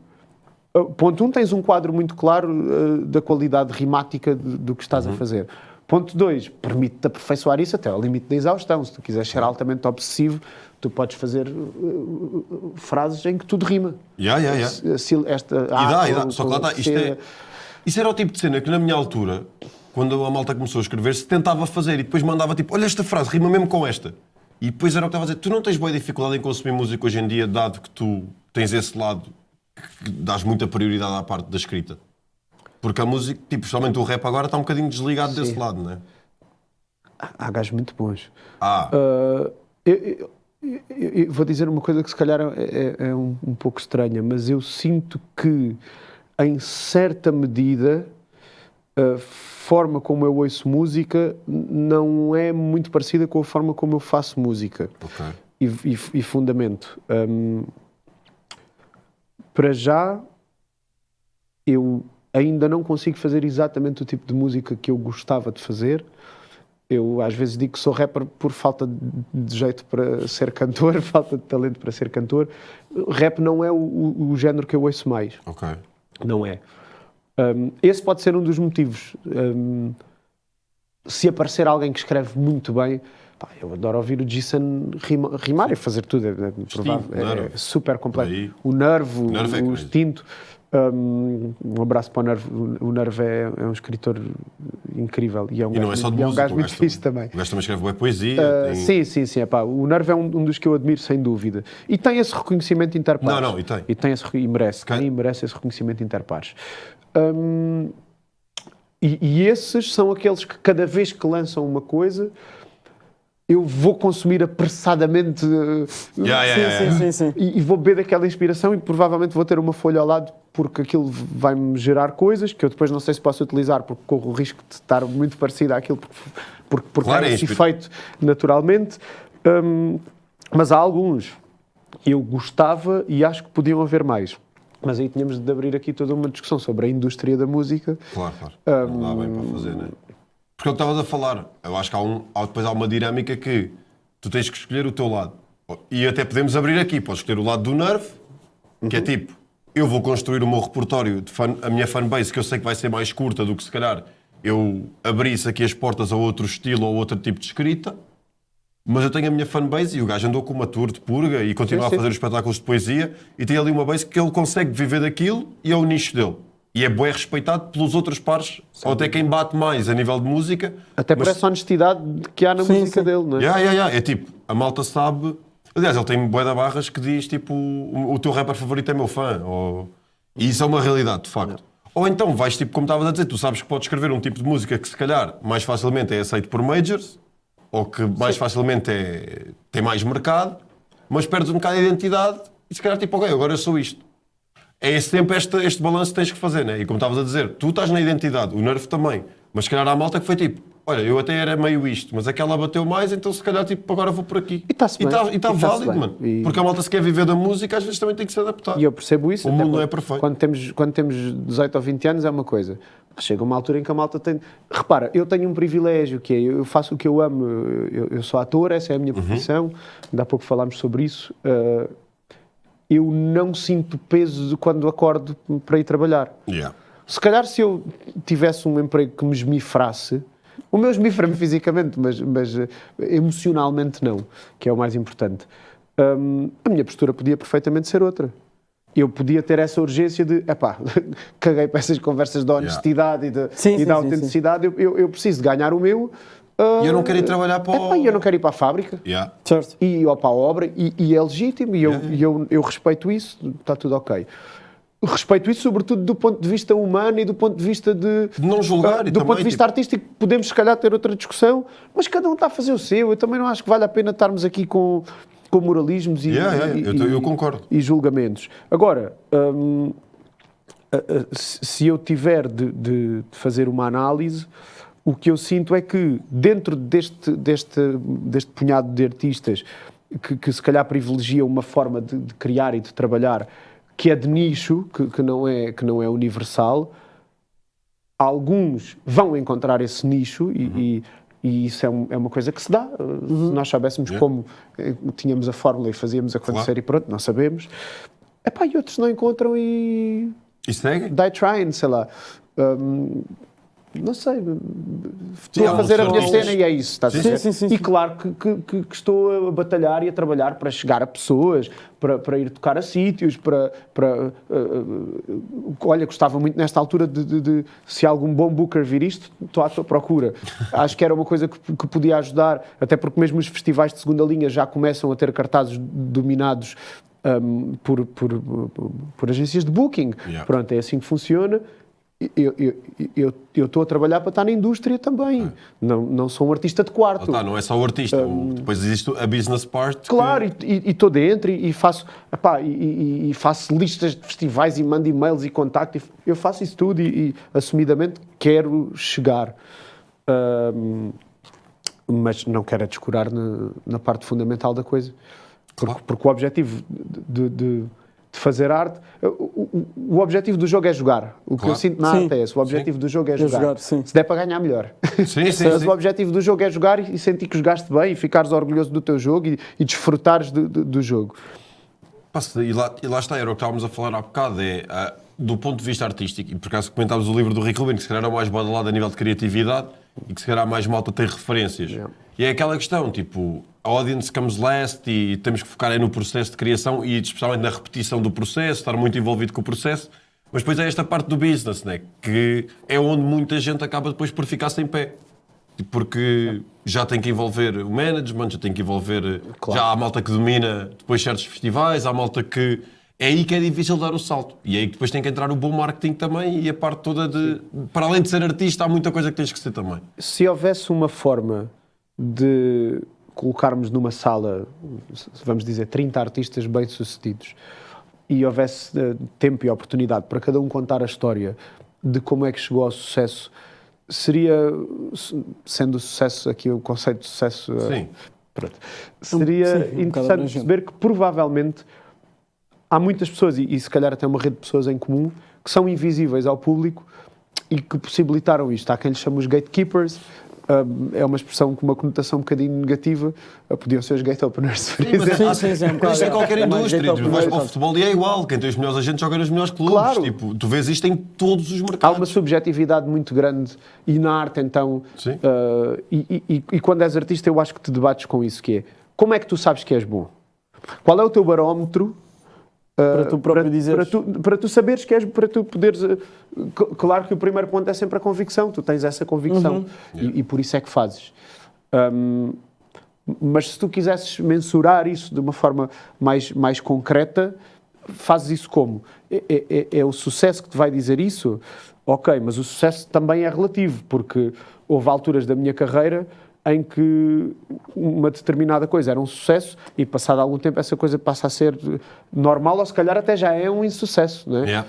Ponto 1, tens um quadro muito claro da qualidade rimática do que estás a fazer. Ponto 2, permite-te aperfeiçoar isso até ao limite da exaustão. Se tu quiseres ser altamente obsessivo, tu podes fazer frases em que tudo rima. Esta E dá. Só que lá está. Isso era o tipo de cena que na minha altura, quando a malta começou a escrever, se tentava fazer e depois mandava tipo, olha esta frase, rima mesmo com esta. E depois era o que estava a dizer, tu não tens boa dificuldade em consumir música hoje em dia, dado que tu tens esse lado que dás muita prioridade à parte da escrita. Porque a música, tipo, especialmente o rap agora está um bocadinho desligado desse lado, não é? Há gajos muito bons. Eu Eu vou dizer uma coisa que se calhar é um pouco estranha, mas eu sinto que, em certa medida, a forma como eu ouço música não é muito parecida com a forma como eu faço música. Ok. E fundamento. Para já, eu ainda não consigo fazer exatamente o tipo de música que eu gostava de fazer. Eu às vezes digo que sou rapper por falta de jeito para ser cantor, falta de talento para ser cantor. Rap não é o género que eu ouço mais. Ok. Não é. Esse pode ser um dos motivos. Se aparecer alguém que escreve muito bem, Pá, eu adoro ouvir o Jason rimar e fazer tudo. É super completo. O Nervo, o Extinto. Um abraço para o Nervo. O Nervo é um escritor incrível e é um gajo muito fixe também. O gajo também escreve boa poesia. Sim. O Nervo é um dos que eu admiro, sem dúvida. E tem esse reconhecimento interpares. E merece. Quem merece esse reconhecimento interpares. E esses são aqueles que cada vez que lançam uma coisa eu vou consumir apressadamente Sim. E vou beber daquela inspiração e provavelmente vou ter uma folha ao lado porque aquilo vai-me gerar coisas que eu depois não sei se posso utilizar porque corro o risco de estar muito parecido àquilo porque claro, tem esse efeito naturalmente. Mas há alguns que eu gostava e acho que podiam haver mais. Mas aí tínhamos de abrir aqui toda uma discussão sobre a indústria da música. Claro. Não dá bem para fazer, não é? Porque eu estavas a falar, eu acho que depois há uma dinâmica que tu tens que escolher o teu lado. E até podemos abrir aqui, podes escolher o lado do Nerve, que é tipo, eu vou construir o meu repertório, a minha fanbase, que eu sei que vai ser mais curta do que se calhar eu abrisse aqui as portas a outro estilo ou outro tipo de escrita, mas eu tenho a minha fanbase e o gajo andou com uma tour de purga e continua a fazer os espetáculos de poesia e tem ali uma base que ele consegue viver daquilo e é o nicho dele. E é bem respeitado pelos outros pares, ou até quem bate mais a nível de música. Até por essa honestidade que há na música dele, não é? É tipo, a malta sabe... Aliás, ele tem bué de barras que diz, tipo, o teu rapper favorito é meu fã. E isso é uma realidade, de facto. Ou então vais, tipo, como estavas a dizer, tu sabes que podes escrever um tipo de música que se calhar mais facilmente é aceito por majors, ou que mais facilmente tem mais mercado, mas perdes um bocado de identidade e se calhar tipo, ok, agora eu sou isto. É sempre este balanço que tens que fazer, né? E como estavas a dizer, tu estás na identidade, o Nerve também, mas se calhar há malta que foi tipo, olha, eu até era meio isto, mas aquela bateu mais, então se calhar tipo, agora vou por aqui. E está-se bem. E está válido, mano. Porque a malta se quer viver da música, às vezes também tem que se adaptar. E eu percebo isso. O mundo não é perfeito. Quando temos 18 ou 20 anos é uma coisa. Chega uma altura em que a malta tem... Repara, eu tenho um privilégio, que é, eu faço o que eu amo, eu sou ator, essa é a minha profissão, ainda há pouco falámos sobre isso. Eu não sinto peso quando acordo para ir trabalhar. Se calhar se eu tivesse um emprego que me esmifrasse, o meu esmifra-me fisicamente, mas emocionalmente não, que é o mais importante. A minha postura podia perfeitamente ser outra. Eu podia ter essa urgência de, caguei para essas conversas da honestidade e da autenticidade, eu preciso de ganhar o meu. E eu não quero ir trabalhar para eu não quero ir para a fábrica ou para a obra, e é legítimo, e eu respeito isso, está tudo ok. Respeito isso, sobretudo do ponto de vista humano e do ponto de vista de não julgar. Do ponto de vista artístico, podemos se calhar ter outra discussão, mas cada um está a fazer o seu. Eu também não acho que vale a pena estarmos aqui com moralismos eu concordo. E julgamentos. Agora, se eu tiver de fazer uma análise, o que eu sinto é que dentro deste punhado de artistas que se calhar privilegia uma forma de criar e de trabalhar que é de nicho, que não é universal, alguns vão encontrar esse nicho e isso é uma coisa que se dá. Se nós soubéssemos como tínhamos a fórmula e fazíamos acontecer e pronto, não sabemos. E outros não encontram e seguem? Die trying, sei lá. Não sei, estou a fazer a minha cena e é isso, estás a dizer? Sim. E claro que estou a batalhar e a trabalhar para chegar a pessoas, para ir tocar a sítios, olha, gostava muito nesta altura de se algum bom booker vir isto, estou à tua procura. Acho que era uma coisa que podia ajudar, até porque mesmo os festivais de segunda linha já começam a ter cartazes dominados por agências de booking. Pronto, é assim que funciona. Eu estou a trabalhar para estar na indústria também. Não sou um artista de quarto. Não é só o artista. Depois existe a business part. Claro, e estou dentro e faço, e faço listas de festivais e mando e-mails e contacto. Eu faço isso tudo e assumidamente quero chegar. Mas não quero descurar na parte fundamental da coisa. Porque o objetivo de fazer arte, o objetivo do jogo é jogar. O que eu sinto na arte é esse. O objetivo do jogo é jogar. Se der para ganhar, melhor. Mas o objetivo do jogo é jogar e sentir que jogaste bem e ficares orgulhoso do teu jogo e desfrutares do jogo. E lá está, era o que estávamos a falar há bocado, do ponto de vista artístico, e por acaso comentámos o livro do Rick Rubin, que se calhar era o mais badalado a nível de criatividade, e que se calhar mais malta tem referências. Yeah. E é aquela questão, tipo, a audience comes last e temos que focar no processo de criação e especialmente na repetição do processo, estar muito envolvido com o processo. Mas depois é esta parte do business, né? Que é onde muita gente acaba depois por ficar sem pé. Porque já tem que envolver o management, já tem que envolver... Claro. Já há malta que domina depois certos festivais, há malta que... É aí que é difícil dar o salto. E é aí que depois tem que entrar o bom marketing também e a parte toda de... Para além de ser artista, há muita coisa que tens que ser também. Se houvesse uma forma de colocarmos numa sala, vamos dizer, 30 artistas bem-sucedidos e houvesse tempo e oportunidade para cada um contar a história de como é que chegou ao sucesso, seria, sendo o sucesso aqui o conceito de sucesso, Sim. pronto, seria Sim, um bocado interessante abrangente. perceber que provavelmente há muitas pessoas, e se calhar até uma rede de pessoas em comum, que são invisíveis ao público e que possibilitaram isto. Há quem lhes chama os gatekeepers, é uma expressão com uma conotação um bocadinho negativa, podiam ser os gate openers, por exemplo. Sim, um Mas bocado. isto é qualquer É mais indústria. jeito ao Tu vais para o primeiro, futebol e é igual. Quem tem os melhores agentes joga nos melhores clubes. Claro. Tipo, tu vês isto em todos os Há mercados. uma subjetividade muito grande e na arte então Sim. e quando és artista eu acho que te debates com isso, que é como é que tu sabes que és bom? Qual é o teu barómetro Para tu próprio dizeres. para tu saberes que és, para tu poderes claro que o primeiro ponto é sempre a convicção, tu tens essa convicção e por isso é que fazes. Mas se tu quisesses mensurar isso de uma forma mais concreta, fazes isso como? É o sucesso que te vai dizer isso? Ok, mas o sucesso também é relativo, porque houve alturas da minha carreira em que uma determinada coisa era um sucesso e passado algum tempo essa coisa passa a ser normal ou se calhar até já é um insucesso, não é? Yeah.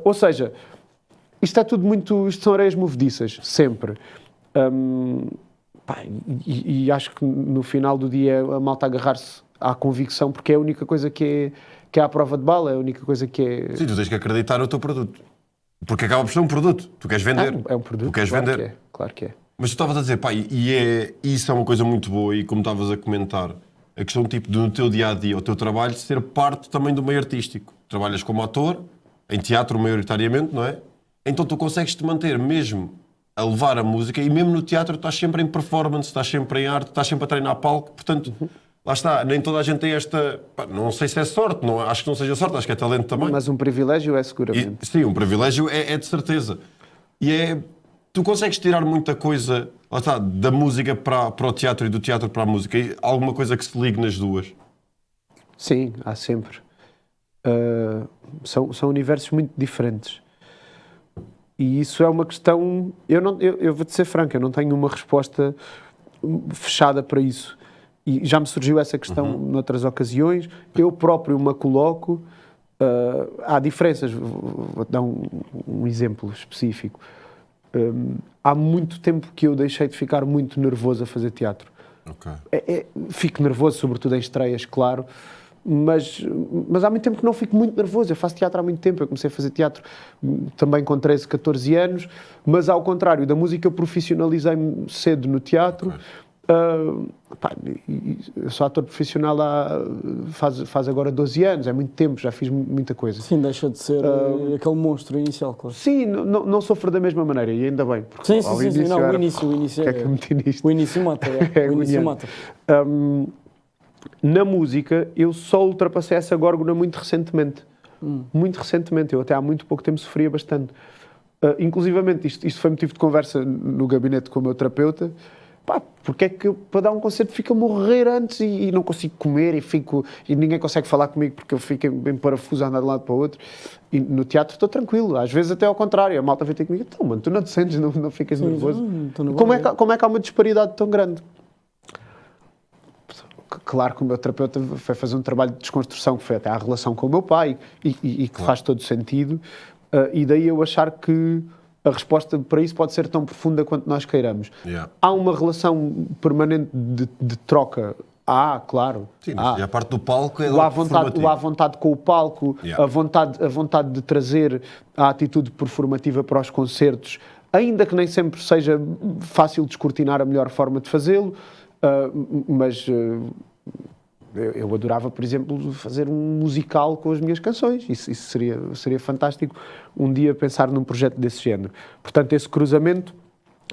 Ou seja, isto é tudo muito... Isto são areias movediças, sempre. Pá, e acho que no final do dia é a malta agarrar-se à convicção porque é a única coisa que é à prova de bala, é a única coisa que é... Sim, tu tens que acreditar no teu produto. Porque acaba por ser um produto. Tu queres vender. É um produto, Tu queres claro vender. que é, claro que é. Mas tu estavas a dizer, pá, isso é uma coisa muito boa e como estavas a comentar, a questão tipo de no teu dia-a-dia, o teu trabalho, ser parte também do meio artístico. Trabalhas como ator, em teatro maioritariamente, não é? Então tu consegues te manter mesmo a levar a música e mesmo no teatro estás sempre em performance, estás sempre em arte, estás sempre a treinar palco, portanto, lá está, nem toda a gente tem esta, pá, não sei se é sorte, não, acho que não seja sorte, acho que é talento também. Mas um privilégio é seguramente. Sim, um privilégio é de certeza. E tu consegues tirar muita coisa, lá está, da música para o teatro e do teatro para a música, e alguma coisa que se ligue nas duas. Sim, há sempre. São universos muito diferentes. E isso é uma questão... Eu vou-te ser franco, eu não tenho uma resposta fechada para isso. E já me surgiu essa questão noutras ocasiões. Eu próprio me coloco. Há diferenças. Vou-te dar um exemplo específico. Há muito tempo que eu deixei de ficar muito nervoso a fazer teatro. Okay. Fico nervoso, sobretudo em estreias, claro, mas há muito tempo que não fico muito nervoso. Eu faço teatro há muito tempo, eu comecei a fazer teatro também com 13, 14 anos, mas ao contrário da música eu profissionalizei-me cedo no teatro. Eu sou ator profissional faz agora 12 anos, é muito tempo, já fiz muita coisa. Sim, deixa de ser aquele monstro inicial, claro. Sim, não sofro da mesma maneira, e ainda bem. Sim, não, era, o início que é que eu meti nisto? O início mata, o início mata. Na música, eu só ultrapassei essa górgona muito recentemente. Muito recentemente, eu até há muito pouco tempo sofria bastante. Inclusivamente, isto foi motivo de conversa no gabinete com o meu terapeuta. Pá, porque é que eu, para dar um concerto, fico a morrer antes e não consigo comer e ninguém consegue falar comigo porque eu fico em parafuso a andar de um lado para o outro. E no teatro estou tranquilo, às vezes até ao contrário. A malta vem ter comigo, então, mano, tu não te sentes, não ficas nervoso. Como é que há uma disparidade tão grande? Claro que o meu terapeuta foi fazer um trabalho de desconstrução que foi até à relação com o meu pai e que faz todo sentido. E daí eu achar que a resposta para isso pode ser tão profunda quanto nós queiramos. Yeah. Há uma relação permanente de troca? Claro. Sim, e a parte do palco é à vontade com o palco, Yeah. a vontade de trazer a atitude performativa para os concertos, ainda que nem sempre seja fácil descortinar a melhor forma de fazê-lo, mas eu adorava, por exemplo, fazer um musical com as minhas canções. Isso seria fantástico um dia pensar num projeto desse género. Portanto, esse cruzamento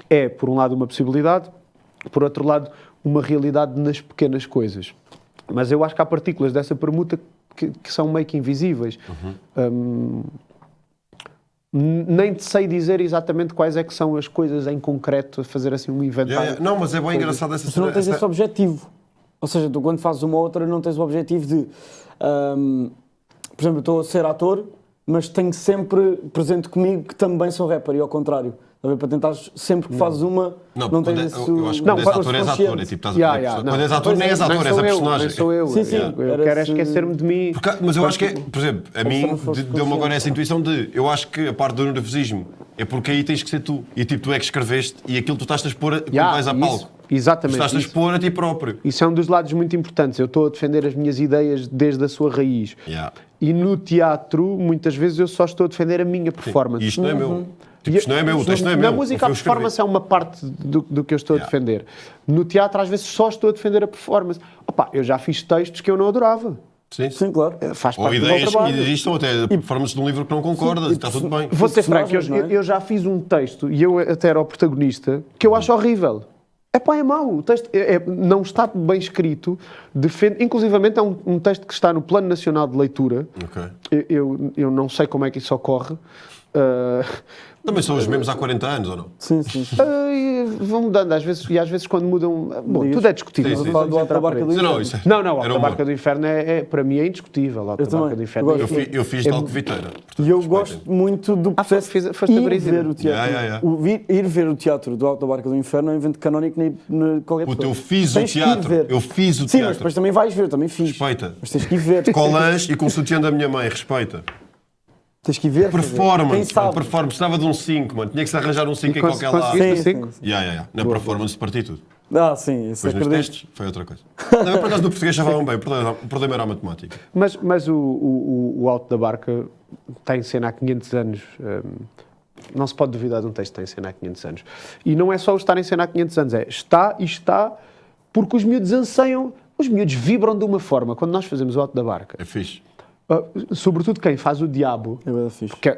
é, por um lado, uma possibilidade, por outro lado, uma realidade nas pequenas coisas. Mas eu acho que há partículas dessa permuta que são meio que invisíveis. Nem te sei dizer exatamente quais é que são as coisas em concreto, a fazer assim um inventário. Não, mas é bem engraçado essa Mas tu não tens cena. esse objetivo. Ou seja, tu quando fazes uma outra não tens o objetivo de... por exemplo, eu estou a ser ator, mas tenho sempre presente comigo que também sou rapper, e ao contrário. Para tentar sempre que fazes uma, não tens esse... Eu acho que quando és ator, és ator. É tipo, estás a fazer quando és ator, nem és ator, és a personagem. Nem sou eu. Sim, sim. Eu quero esquecer-me de mim. Mas eu acho que, por exemplo, a mim deu-me agora essa intuição de... Eu acho que a parte do nervosismo é porque aí tens que ser tu. E tipo, tu é que escreveste e aquilo tu estás a expor quando vais a palco. Exatamente. Estás a expor a ti próprio. Isso é um dos lados muito importantes. Eu estou a defender as minhas ideias desde a sua raiz. E no teatro, muitas vezes, eu só estou a defender a minha performance. E isto não é meu. Tipo, isto não é meu, o texto não é meu. Na música, a performance é uma parte do que eu estou a defender. No teatro, às vezes, só estou a defender a performance. Opa, eu já fiz textos que eu não adorava. Sim, claro. Faz Ou parte do meu ideias que trabalho. existam, até performances de um livro que não concordas, e está tudo bem. Vou ser franco, personagens, eu já fiz um texto, e eu até era o protagonista, que eu acho horrível. É mau. O texto não está bem escrito. Inclusivamente é um texto que está no Plano Nacional de Leitura. Eu não sei como é que isso ocorre. Também são os mesmos há 40 anos, ou não? Sim. Vão mudando às vezes, e às vezes quando mudam... Bom, tudo é discutível. Sim. Do Alto da Barca do Inferno. Não, a Barca do Inferno para mim é indiscutível. A Barca do Inferno Eu fiz de Alcoviteira. E eu gosto muito do processo de ir ver o teatro. Ir ver o teatro do Alto da Barca do Inferno é um evento canónico nem qualquer pessoa. Eu fiz o teatro. Sim, mas depois também vais ver, eu também fiz. Respeita. Mas tens que ir ver. Colãs e com o sutiã da minha mãe, respeita. Tens que ir ver. Performance, precisava de um 5, mano. Tinha que se arranjar um 5 em qualquer lado. Sim. Na performance parti tudo. Sim, isso Depois nos testes foi outra coisa. Não, eu por acaso no português já falavam bem, o problema era a matemática. Mas o Alto da Barca está em cena há 500 anos. Não se pode duvidar de um texto que está em cena há 500 anos. E não é só o estar em cena há 500 anos, está porque os miúdos anseiam, os miúdos vibram de uma forma. Quando nós fazemos o Alto da Barca... É fixe. Sobretudo quem faz o diabo,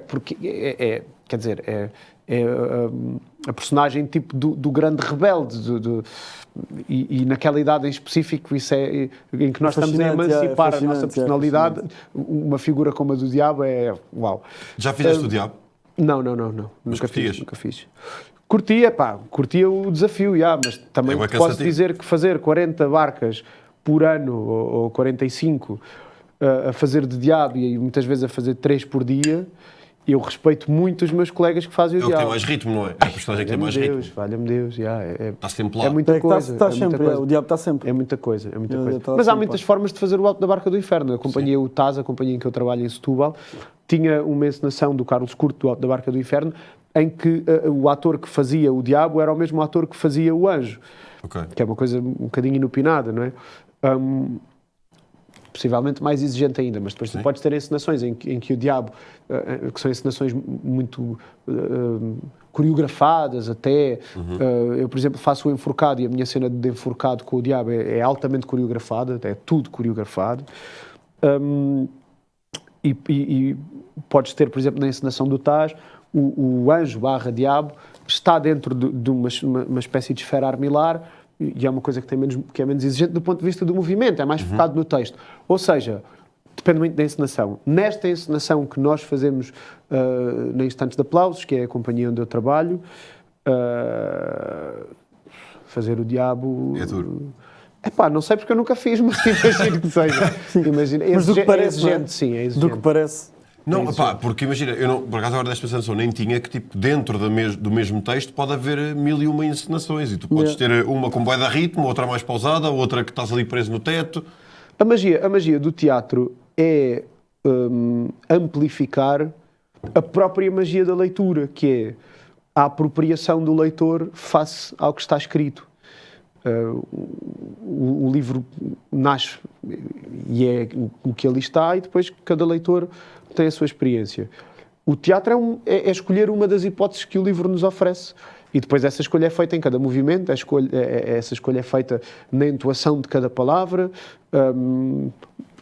porque quer dizer, a personagem tipo do grande rebelde e naquela idade em específico isso é em que nós estamos a emancipar a nossa personalidade. Uma figura como a do diabo é uau. Já fizeste o diabo? Não. Nunca fiz. Curtia o desafio, mas também posso dizer que fazer 40 barcas por ano ou 45 a fazer de diabo e muitas vezes a fazer 3 por dia, eu respeito muito os meus colegas que fazem o diabo. É o que tem mais ritmo, não é? É a personagem que tem mais ritmo. Valha-me Deus, está sempre lá. É muita coisa. Está sempre, o diabo está sempre. É muita coisa. Mas há muitas formas de fazer o Alto da Barca do Inferno. A companhia o Taz, a companhia em que eu trabalho em Setúbal, tinha uma encenação do Carlos Curto do Alto da Barca do Inferno, em que o ator que fazia o diabo era o mesmo ator que fazia o anjo. Que é uma coisa um bocadinho inopinada, não é? Possivelmente mais exigente ainda, mas depois tu podes ter encenações em que o diabo, que são encenações muito coreografadas até. Eu, por exemplo, faço o enforcado e a minha cena de enforcado com o diabo é altamente coreografada, é tudo coreografado. E podes ter, por exemplo, na encenação do Taz, o anjo / diabo está dentro de uma espécie de esfera armilar, e é uma coisa que é menos exigente do ponto de vista do movimento, é mais focado no texto. Ou seja, depende muito da encenação. Nesta encenação que nós fazemos na Instantes de Aplausos, que é a companhia onde eu trabalho, fazer o diabo... É duro. Não sei porque eu nunca fiz, mas imagino que seja. Mas do que parece, exigente, sim, é exigente. Do que parece... Não, porque imagina, eu não, por acaso agora desta sensação nem tinha que tipo, dentro do mesmo texto pode haver 1001 encenações e tu podes ter uma com bué de ritmo, outra mais pausada, outra que estás ali preso no teto. A magia do teatro é amplificar a própria magia da leitura, que é a apropriação do leitor face ao que está escrito. O livro nasce e é o que ali está e depois cada leitor tem a sua experiência. O teatro é escolher uma das hipóteses que o livro nos oferece e depois essa escolha é feita em cada movimento, essa escolha é feita na entoação de cada palavra.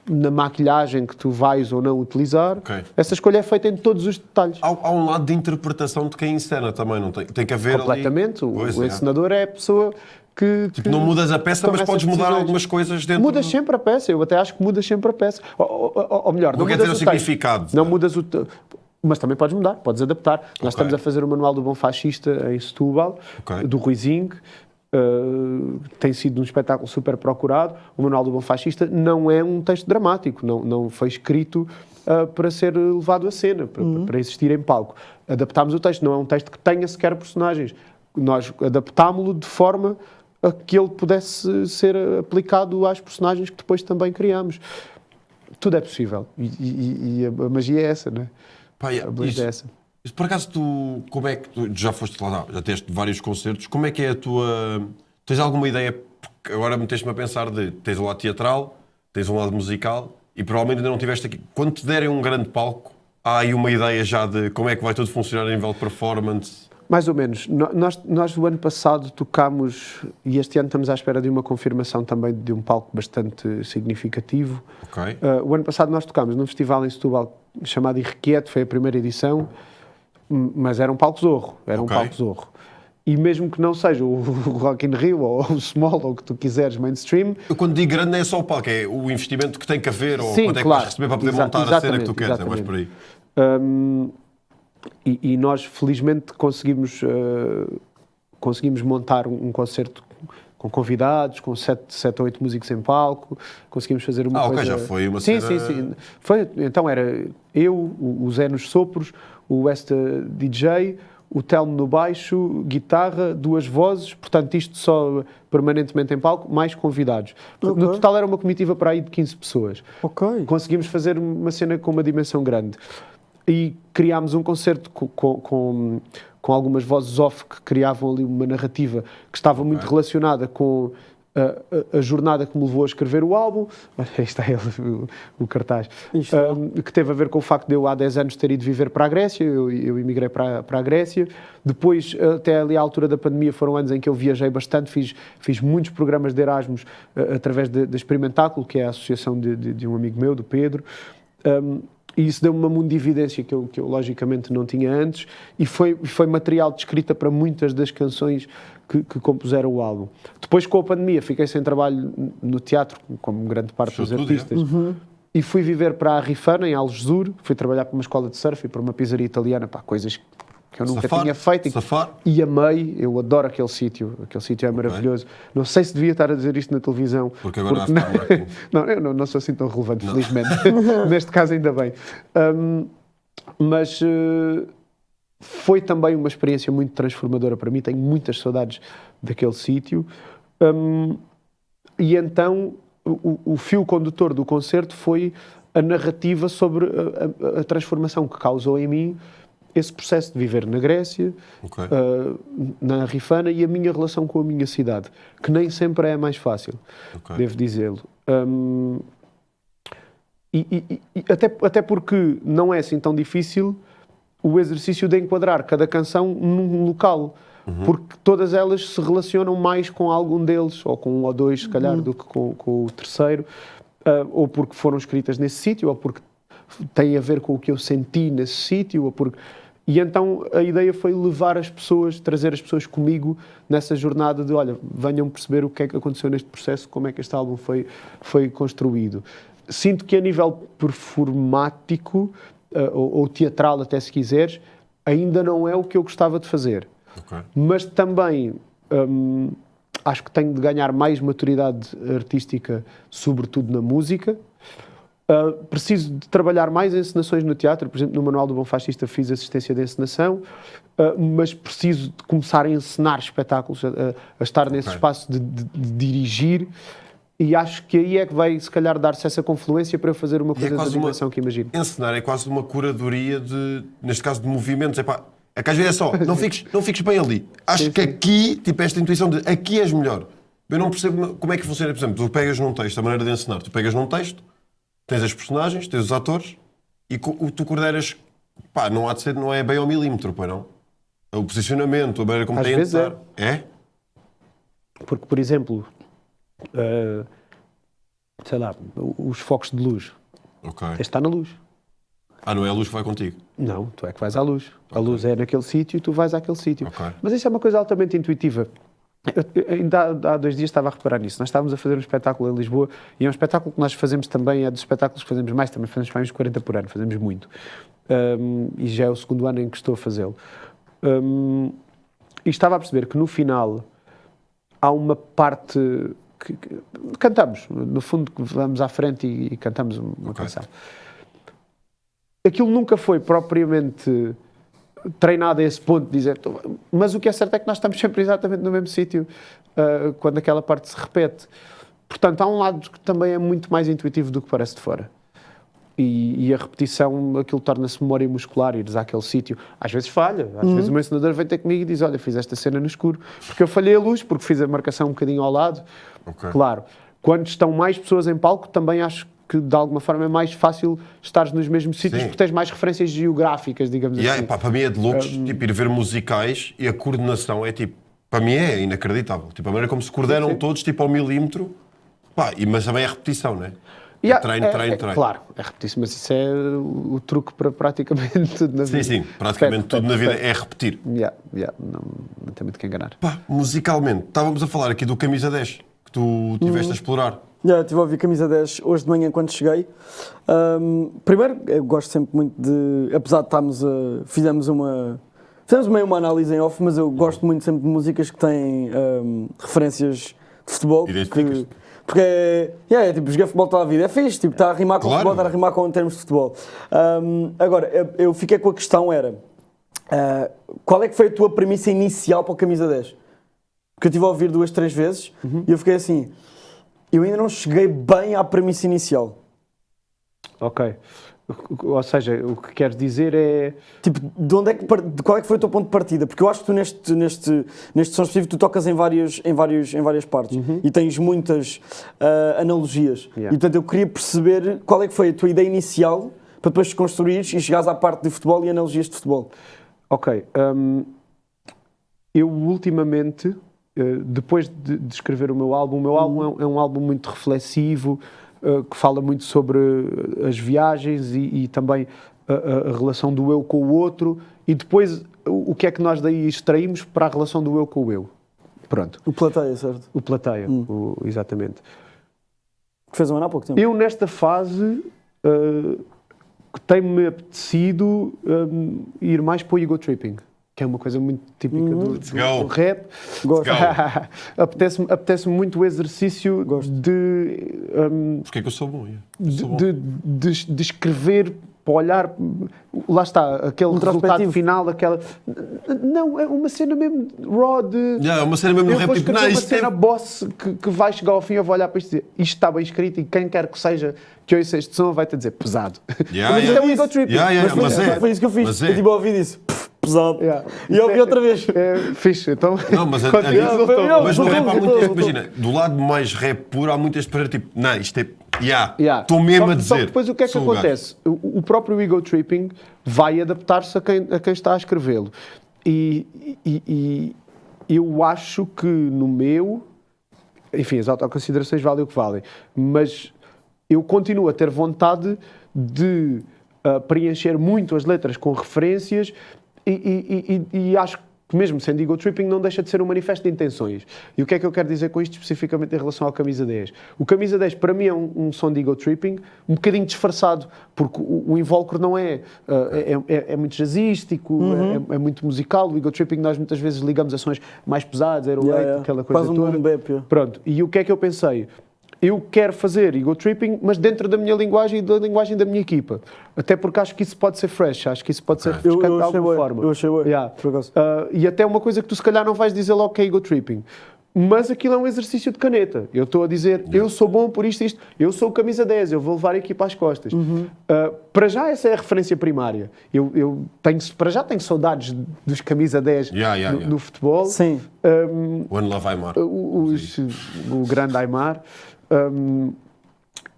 na maquilhagem que tu vais ou não utilizar. Ok. Essa escolha é feita em todos os detalhes. Há um lado de interpretação de quem encena também, não tem? Tem que haver Completamente. ali... O encenador é a pessoa que Não mudas a peça, toma mas podes essas mudar decisões. algumas coisas dentro... Mudas sempre a peça. Eu até acho que mudas sempre a peça. Ou melhor, não Quer mudas dizer, o o texto. significado. Não mudas o... Mas também podes mudar, podes adaptar. Nós Ok. estamos a fazer o Manual do Bom Fascista em Setúbal, Ok. do Rui Zinc. Tem sido um espetáculo super procurado. O Manual do Bom Fascista não é um texto dramático, não foi escrito para ser levado à cena, para existir em palco. Adaptámos o texto, não é um texto que tenha sequer personagens. Nós adaptámo-lo de forma a que ele pudesse ser aplicado às personagens que depois também criámos. Tudo é possível. E a magia é essa, não é? Pá, A beleza é essa. Por acaso como é que tu já foste lá, já teste vários concertos, como é que é a tua... Tens alguma ideia, porque agora meteste-me a pensar tens um lado teatral, tens um lado musical e provavelmente ainda não tiveste aqui. Quando te derem um grande palco, há aí uma ideia já de como é que vai tudo funcionar a nível de performance? Mais ou menos. Nós do ano passado tocámos, e este ano estamos à espera de uma confirmação também de um palco bastante significativo. Ok. O ano passado nós tocámos num festival em Setúbal chamado Irrequieto, foi a primeira edição, mas era um palco zorro. Era um Ok. palco zorro. E mesmo que não seja o Rock in Rio ou o Small ou o que tu quiseres, mainstream, Eu quando digo grande não é só o palco, é o investimento que tem que haver ou sim, quanto é que claro. vais receber para poder montar a cena que tu queres, é mais por aí. E nós felizmente conseguimos montar um concerto com convidados, com 7 ou 8 músicos em palco, conseguimos fazer uma ok, coisa... já foi uma sim, cena- Sim. Então era eu, o Zé nos sopros, o West DJ, o Telmo no baixo, guitarra, 2 vozes, portanto isto só permanentemente em palco, mais convidados. No Ok. total era uma comitiva para aí de 15 pessoas. Ok. Conseguimos fazer uma cena com uma dimensão grande. E criámos um concerto com algumas vozes off que criavam ali uma narrativa que estava muito relacionada com a jornada que me levou a escrever o álbum. Aí está ele, o cartaz. Que teve a ver com o facto de eu há 10 anos ter ido viver para a Grécia. Eu emigrei para a Grécia. Depois, até ali à altura da pandemia, foram anos em que eu viajei bastante. Fiz muitos programas de Erasmus através da Experimentáculo, que é a associação de um amigo meu, do Pedro. E isso deu-me uma mundividência que eu logicamente não tinha antes e foi material de escrita para muitas das canções que compuseram o álbum. Depois, com a pandemia, fiquei sem trabalho no teatro, como grande parte dos artistas, e fui viver para a Rifana, em Algesur. Fui trabalhar para uma escola de surf e para uma pizzaria italiana, coisas que eu nunca tinha feito e amei. Eu adoro aquele sítio é maravilhoso. Não sei se devia estar a dizer isto na televisão. Porque agora vai ficar eu não sou assim tão relevante, felizmente. Neste caso, ainda bem. Mas foi também uma experiência muito transformadora para mim. Tenho muitas saudades daquele sítio. E então, o fio condutor do concerto foi a narrativa sobre a transformação que causou em mim esse processo de viver na Grécia, na Rifana, e a minha relação com a minha cidade, que nem sempre é a mais fácil, devo dizê-lo. Até porque não é assim tão difícil o exercício de enquadrar cada canção num local, porque todas elas se relacionam mais com algum deles, ou com um ou dois, se calhar, do que com o terceiro, ou porque foram escritas nesse sítio, ou porque têm a ver com o que eu senti nesse sítio, ou porque... E então a ideia foi levar as pessoas, trazer as pessoas comigo nessa jornada de, olha, venham perceber o que é que aconteceu neste processo, como é que este álbum foi construído. Sinto que a nível performático, ou teatral até se quiseres, ainda não é o que eu gostava de fazer. Mas também acho que tenho de ganhar mais maturidade artística, sobretudo na música. Preciso de trabalhar mais encenações no teatro. Por exemplo, no Manual do Bom Fascista fiz assistência de encenação, mas preciso de começar a encenar espetáculos, a estar nesse espaço de dirigir, e acho que aí é que vai, se calhar, dar-se essa confluência para eu fazer uma coisa da dimensão que imagino. Encenar é quase uma curadoria neste caso, de movimentos. É que às vezes é só, não fiques bem ali. Acho que aqui, tipo, esta intuição de aqui és melhor. Eu não percebo como é que funciona. Por exemplo, tu pegas num texto, a maneira de encenar, tu pegas num texto, tens as personagens, tens os atores e tu coordenas, não há de ser, não é bem ao milímetro, pois não? O posicionamento, a maneira como tem a entrar. É? Porque, por exemplo, sei lá, os focos de luz. Ok. Tens de estar na luz. Não é a luz que vai contigo. Não, tu é que vais à luz. A luz é naquele sítio e tu vais àquele sítio. Ok. Mas isso é uma coisa altamente intuitiva. Ainda há 2 dias estava a reparar nisso. Nós estávamos a fazer um espetáculo em Lisboa e é um espetáculo que nós fazemos também, é dos espetáculos que fazemos mais, também fazemos mais uns 40 por ano, fazemos muito. E já é o 2º ano em que estou a fazê-lo. E estava a perceber que no final há uma parte que cantamos, no fundo vamos à frente e cantamos uma canção. Aquilo nunca foi propriamente treinado a esse ponto de dizer, mas o que é certo é que nós estamos sempre exatamente no mesmo sítio quando aquela parte se repete. Portanto, há um lado que também é muito mais intuitivo do que parece de fora. E a repetição, aquilo torna-se memória muscular, ires àquele sítio. Às vezes falha, às vezes o meu ensinador vem ter comigo e diz, olha, fiz esta cena no escuro, porque eu falhei a luz, porque fiz a marcação um bocadinho ao lado. Ok. Claro, quando estão mais pessoas em palco, também acho que de alguma forma é mais fácil estares nos mesmos sítios, Sim. porque tens mais referências geográficas, digamos assim. Para mim é de loucos, tipo, ir ver musicais e a coordenação é tipo, para mim é inacreditável. Tipo, a maneira como se coordenam Sim. todos, tipo, ao milímetro. Mas também é repetição, não é? Treino. Claro, é repetir, mas isso é o truque para praticamente tudo na vida. Sim, praticamente tudo na vida é repetir. Não tem muito que enganar. Musicalmente, estávamos a falar aqui do Camisa 10, que tu tiveste a explorar. Estive a ouvir Camisa 10 hoje de manhã quando cheguei. Primeiro, eu gosto sempre muito de... Apesar de estarmos a... Fizemos meio uma análise em off, mas eu gosto muito sempre de músicas que têm referências de futebol. Identificas-te? Porque é tipo, joguei futebol toda a vida. É fixe, tipo, está a rimar com futebol, está a rimar com termos de futebol. Agora, eu fiquei com a questão, qual é que foi a tua premissa inicial para o Camisa 10? Porque eu estive a ouvir 2, 3 vezes e eu fiquei assim... Eu ainda não cheguei bem à premissa inicial. Ok. Ou seja, o que queres dizer é... Tipo, qual é que foi o teu ponto de partida? Porque eu acho que tu neste som específico tu tocas em várias partes e tens muitas analogias. Yeah. E portanto eu queria perceber qual é que foi a tua ideia inicial para depois construires e chegares à parte de futebol e analogias de futebol. Ok. Eu ultimamente... depois de escrever o meu álbum é um álbum muito reflexivo, que fala muito sobre as viagens e também a relação do eu com o outro e depois o que é que nós daí extraímos para a relação do eu com o eu. Pronto. O Plateia, certo? O Plateia, exatamente. Que fez um ano há pouco tempo. Eu nesta fase tem-me apetecido ir mais para o ego tripping, que é uma coisa muito típica do rap. Gosto. Apetece-me muito o exercício de... Porque é que eu sou bom? De escrever, para olhar... Lá está, aquele resultado final, aquela... Não, é uma cena mesmo raw de... É uma cena mesmo eu rap, vou tipo, escrever uma cena boss que vai chegar ao fim, eu vou olhar para isto e dizer, isto está bem escrito e quem quer que seja que ouça este som vai-te dizer pesado. Mas isto é um ego tripping. Foi isso que eu fiz. Eu tipo a ouvir isso. Pesado. Yeah. E ouvi outra vez. É fixe, então... Não, mas no rap há muito este, imagina, do lado mais rap puro há muito este para tipo, não, isto é... Estou mesmo a dizer. Só que depois o que é que acontece? O próprio ego tripping vai adaptar-se a quem está a escrevê-lo. E eu acho que no meu... Enfim, as autoconsiderações valem o que valem. Mas eu continuo a ter vontade de preencher muito as letras com referências e acho que mesmo sendo ego tripping não deixa de ser um manifesto de intenções. E o que é que eu quero dizer com isto especificamente em relação ao Camisa 10? O Camisa 10 para mim é um som de ego tripping um bocadinho disfarçado, porque o invólucro não é muito jazzístico, é muito musical. O ego tripping nós muitas vezes ligamos a sons mais pesados, aerolite, aquela coisa toda. Pronto, e o que é que eu pensei? Eu quero fazer ego tripping, mas dentro da minha linguagem e da linguagem da minha equipa. Até porque acho que isso pode ser fresh, acho que isso pode ser refrescante de alguma forma. Eu achei por acaso. E até uma coisa que tu se calhar não vais dizer logo que é ego tripping. Mas aquilo é um exercício de caneta. Eu estou a dizer, eu sou bom por isto, eu sou o Camisa 10, eu vou levar a equipa às costas. Para já essa é a referência primária. Para já tenho saudades dos Camisa 10 no futebol. Sim. One Love Aimar. O grande Aimar.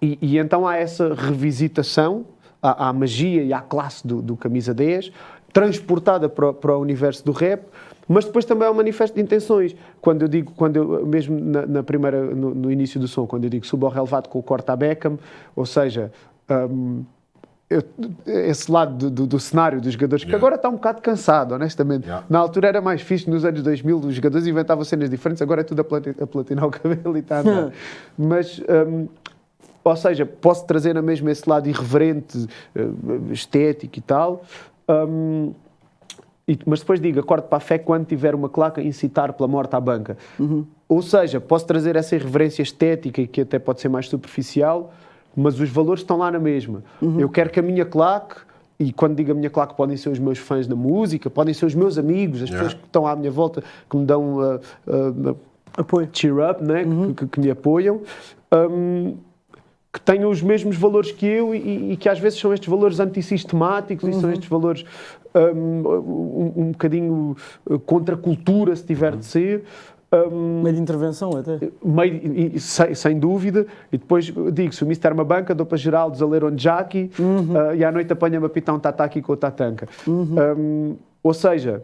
E então há essa revisitação à magia e à classe do Camisa 10, transportada para o universo do rap, Mas depois também é um manifesto de intenções. Quando eu mesmo na primeira, no início do som, quando eu digo subo ao relevado com o corte à Beckham, ou seja, esse lado do cenário dos jogadores, que agora está um bocado cansado, honestamente. Na altura era mais fixe, nos anos 2000, os jogadores inventavam cenas diferentes, agora é tudo a platinar o cabelo e está a andar. Mas, ou seja, posso trazer na mesma esse lado irreverente, estético e tal, mas depois digo, acorde para a fé quando tiver uma claca incitar pela morte à banca. Ou seja, posso trazer essa irreverência estética, que até pode ser mais superficial, mas os valores estão lá na mesma. Eu quero que a minha claque, e quando digo a minha claque podem ser os meus fãs da música, podem ser os meus amigos, as pessoas que estão à minha volta, que me dão apoio, cheer up, né? Que me apoiam, que tenham os mesmos valores que eu e que às vezes são estes valores antissistemmáticos e são estes valores um bocadinho contra a cultura, se tiver de ser. Meio de intervenção até. Sem dúvida. E depois digo, se o Mister uma banca, dou para Geraldos a ler onde Jackie e à noite apanha-me a pitar um tataki com o tatanka. Ou seja,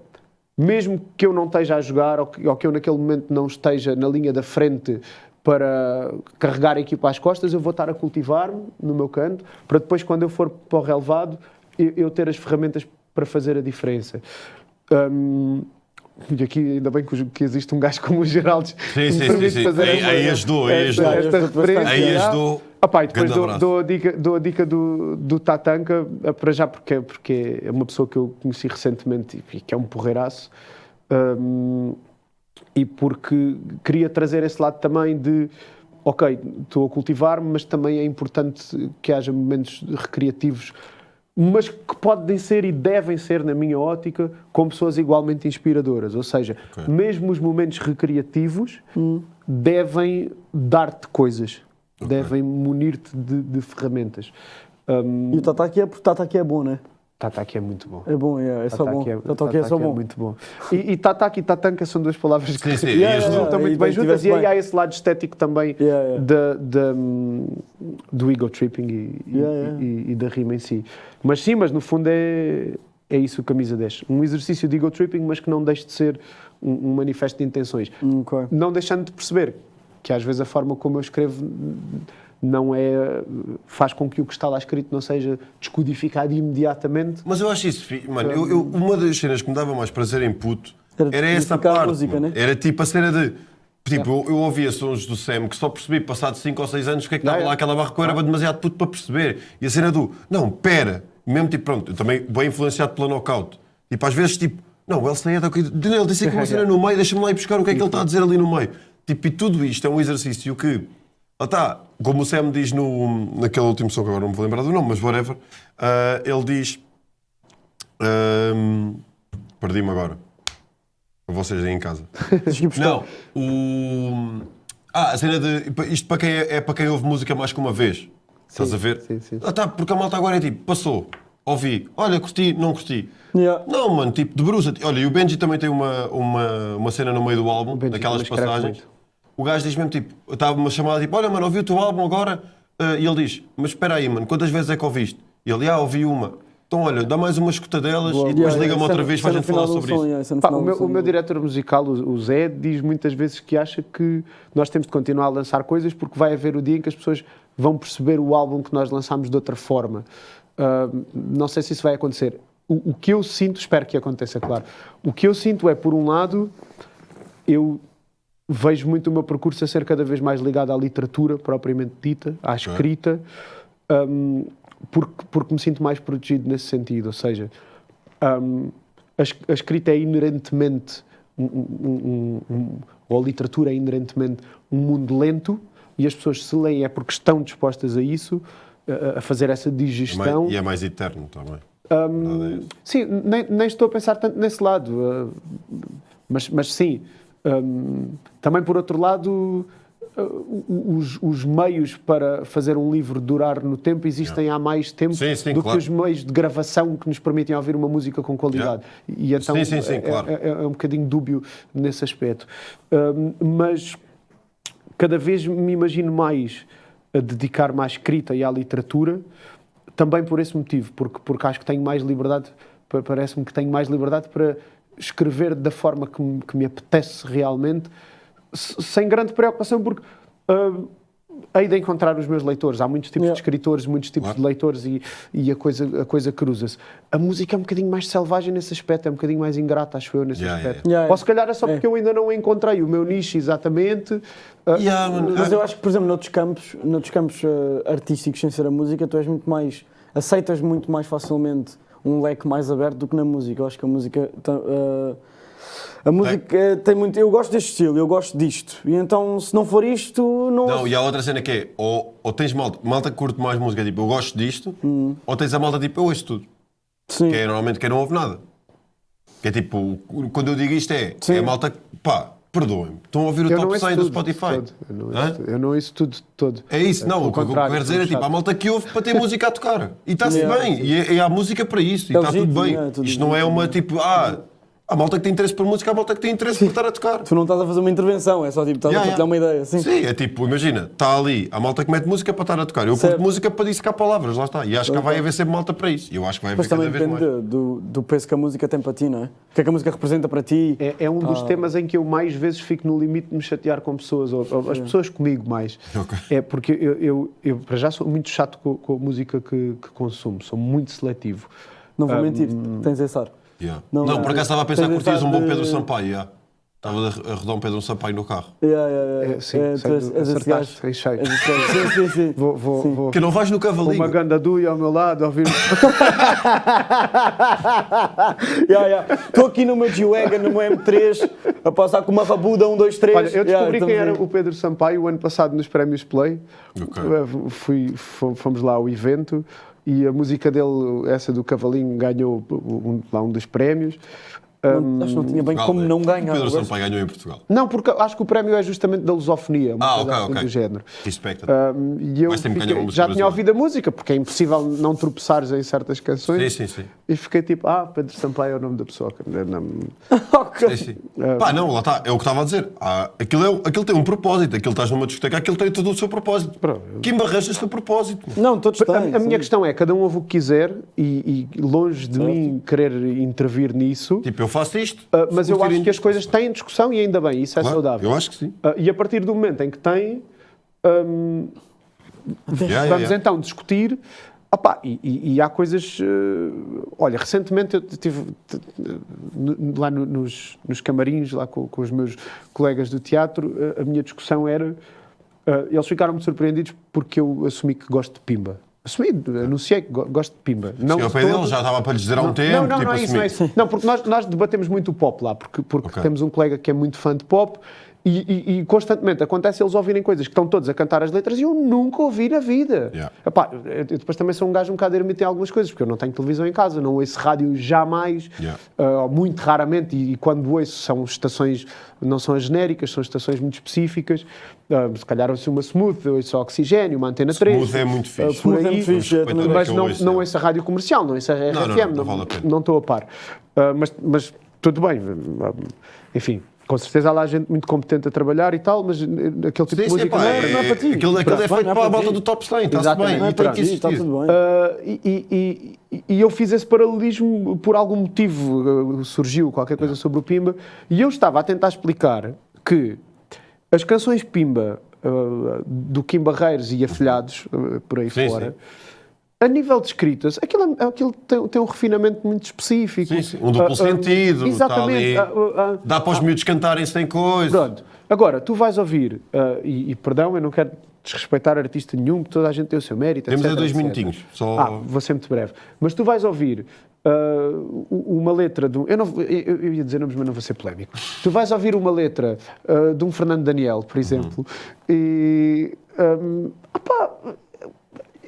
mesmo que eu não esteja a jogar ou que eu naquele momento não esteja na linha da frente para carregar a equipa às costas, eu vou estar a cultivar-me no meu canto, para depois, quando eu for para o relevado, eu ter as ferramentas para fazer a diferença. E aqui, ainda bem que existe um gajo como o Geraldo que me permite fazer aí ajudou. esta referência. Aí ajudou. E depois dou a dica do Tatanka, para já porque é uma pessoa que eu conheci recentemente e que é um porreiraço, e porque queria trazer esse lado também de ok, estou a cultivar-me, mas também é importante que haja momentos recreativos, mas que podem ser e devem ser, na minha ótica, com pessoas igualmente inspiradoras. Ou seja, mesmo os momentos recreativos devem dar-te coisas, devem munir-te de ferramentas. E o Tataki é bom, não é? Tataki é muito bom. É bom, é só bom. Tataki é só bom. Muito bom. E Tataki e Tatanka são duas palavras que resultam muito bem juntas. E aí há esse lado estético também do ego tripping e da rima em si. Mas sim, mas no fundo é isso o Camisa 10. Um exercício de ego tripping, mas que não deixe de ser um manifesto de intenções. Não deixando de perceber que às vezes a forma como eu escrevo não faz com que o que está lá escrito não seja descodificado imediatamente. Mas eu acho isso, mano, uma das cenas que me dava mais prazer em puto era essa parte, música, né? Era tipo a cena de... Tipo, eu ouvia sons do Sam que só percebi passado 5 ou 6 anos o que é que estava lá aquela barra que eu era demasiado puto para perceber. E a cena do, não, pera, mesmo tipo, pronto, eu também bem influenciado pela Knockout. Tipo, às vezes tipo, não, o Elson é ele disse aqui uma cena no meio, deixa-me lá ir buscar o que é que ele está a dizer ali no meio. Tipo, e tudo isto é um exercício que... como o Sam diz naquele último som, que agora não me vou lembrar do nome, mas whatever, ele diz... perdi-me agora. Para vocês aí em casa. Não, a cena de... Isto para quem é para quem ouve música mais que uma vez. Estás a ver? Sim. Porque a malta agora é tipo, passou, ouvi, olha, curti, não curti. Não, mano, tipo, debruça-te. Olha, e o Benji também tem uma cena no meio do álbum, daquelas passagens. O gajo diz mesmo, tipo, estava uma chamada, tipo, olha, mano, ouvi o teu álbum agora, e ele diz, mas espera aí, mano, quantas vezes é que ouviste? E ele, ouvi uma. Então, olha, dá mais uma escuta delas e depois liga-me outra vez para a gente falar sobre isso. O meu diretor musical, o Zé, diz muitas vezes que acha que nós temos de continuar a lançar coisas porque vai haver o dia em que as pessoas vão perceber o álbum que nós lançámos de outra forma. Não sei se isso vai acontecer. O que eu sinto, espero que aconteça, claro. O que eu sinto é, por um lado, eu vejo muito o meu percurso a ser cada vez mais ligado à literatura propriamente dita, à escrita, porque me sinto mais protegido nesse sentido. Ou seja, a escrita é inerentemente, ou a literatura é inerentemente um mundo lento, e as pessoas se leem é porque estão dispostas a isso, a fazer essa digestão. E é mais eterno também. Sim, nem estou a pensar tanto nesse lado, mas sim. Também, por outro lado, os meios para fazer um livro durar no tempo existem há mais tempo do que os meios de gravação que nos permitem ouvir uma música com qualidade. E então claro. é um bocadinho dúbio nesse aspecto. Mas cada vez me imagino mais a dedicar-me à escrita e à literatura, também por esse motivo, porque acho que tenho mais liberdade, parece-me que tenho mais liberdade para escrever da forma que me apetece realmente, sem grande preocupação, porque hei de encontrar os meus leitores. Há muitos tipos de escritores, muitos tipos de leitores e a coisa cruza-se. A música é um bocadinho mais selvagem nesse aspecto, é um bocadinho mais ingrata, acho eu, nesse aspecto. Ou se calhar é só porque eu ainda não encontrei o meu nicho exatamente. Mas eu acho que, por exemplo, noutros campos artísticos, sem ser a música, tu és muito mais... aceitas muito mais facilmente um leque mais aberto do que na música. Eu acho que a música tem muito... Eu gosto deste estilo, eu gosto disto. E então, se não for isto, não... Não, e há outra cena que é, ou tens malta que curte mais música, tipo, eu gosto disto, ou tens a malta tipo, eu ouço tudo. Sim. Que é normalmente quem não ouve nada. Que é tipo, quando eu digo isto é a malta que, pá, perdoem-me, estão a ouvir o top 100 do Spotify. Eu não ouço tudo todo. É isso, não, o que eu quero dizer é tipo, há malta que ouve para ter música a tocar. E está-se bem, e há música para isso, e está tudo bem. Isto não é uma tipo, há malta que tem interesse por música, há malta que tem interesse por estar a tocar. Tu não estás a fazer uma intervenção, é só tipo, estás a partilhar uma ideia. Sim, é tipo, imagina, está ali, há malta que mete música para estar a tocar. Eu curto música para dissecar palavras, lá está. E acho que vai haver sempre malta para isso. E eu acho que vai haver cada vez mais. Mas também depende do peso que a música tem para ti, não é? O que é que a música representa para ti? É um dos temas em que eu mais vezes fico no limite de me chatear com pessoas, ou as pessoas comigo mais. Okay. É porque eu para já sou muito chato com a música que consumo, sou muito seletivo. Não vou mentir, tens esse ar. Não, por acaso estava a pensar que curtias um bom Pedro Sampaio. Estava a rodar um Pedro Sampaio no carro. Sim, acertaste, em cheio. Sim. Vou que não vais no cavalinho. uma ganda duia ao meu lado, a ouvir... Estou aqui no meu G-Wagon, no meu M3, a passar com uma rabuda 1, 2, 3. Olha, eu descobri quem era o Pedro Sampaio o ano passado nos Prémios Play. Fomos lá ao evento e a música dele, essa do Cavalinho, ganhou um dos prémios. Acho que não tinha bem como não ganhar. Pedro Sampaio ganhou em Portugal. Não, porque acho que o prémio é justamente da lusofonia, ok. do género. E eu já tinha ouvido a música, porque é impossível não tropeçares em certas canções. Sim. E fiquei tipo, Pedro Sampaio é o nome da pessoa. Sim. Pá, não, lá está, é o que estava a dizer. Aquilo tem um propósito, aquilo estás numa discoteca, aquilo tem todo o seu propósito. Que embarrastas o propósito. Não, todos têm. A minha questão é, cada um ouve o que quiser e longe de mim querer intervir nisso. Tipo, eu faço isto. Mas eu acho que as coisas têm discussão e ainda bem, isso é saudável. Eu acho que sim. E a partir do momento em que tem, vamos então discutir. E há coisas... olha, recentemente eu estive lá nos camarins, lá com os meus colegas do teatro, a minha discussão era... eles ficaram muito surpreendidos porque eu assumi que gosto de Pimba. Anunciei que gosto de Pimba. Não, ao pé dele já estava para lhes dizer há um tempo. Não, é isso. Não, porque nós debatemos muito o pop lá, porque temos um colega que é muito fã de pop e constantemente acontece eles ouvirem coisas que estão todos a cantar as letras e eu nunca ouvi na vida. Eu depois também sou um gajo um bocado ermita em algumas coisas, porque eu não tenho televisão em casa, não ouço rádio jamais, muito raramente, e quando ouço são estações, não são as genéricas, são estações muito específicas. Se calhar ouço uma Smooth, ouço Oxigênio, uma Antena 3. Smooth é muito fixe. Por aí, mas não ouço a rádio comercial, não ouço a RFM, não estou a par. Mas tudo bem, enfim. Com certeza há lá gente muito competente a trabalhar e tal, mas aquele tipo de música não é para ti. Aquilo é feito para a volta do top 100, está-se bem, e tem que existir. E eu fiz esse paralelismo por algum motivo, surgiu qualquer coisa sobre o Pimba, e eu estava a tentar explicar que as canções Pimba, do Kim Barreiros e Afilhados, por aí fora... A nível de escritas, aquilo tem um refinamento muito específico. Um duplo sentido. Exatamente. Dá para os miúdos cantarem sem coisa. Pronto. Agora, tu vais ouvir, perdão, eu não quero desrespeitar artista nenhum, porque toda a gente tem o seu mérito, Temos etc. 2 minutinhos. Vou ser muito breve. Mas tu vais ouvir uma letra de um... Eu ia dizer nomes, mas não vou ser polémico. Tu vais ouvir uma letra de um Fernando Daniel, por exemplo, e...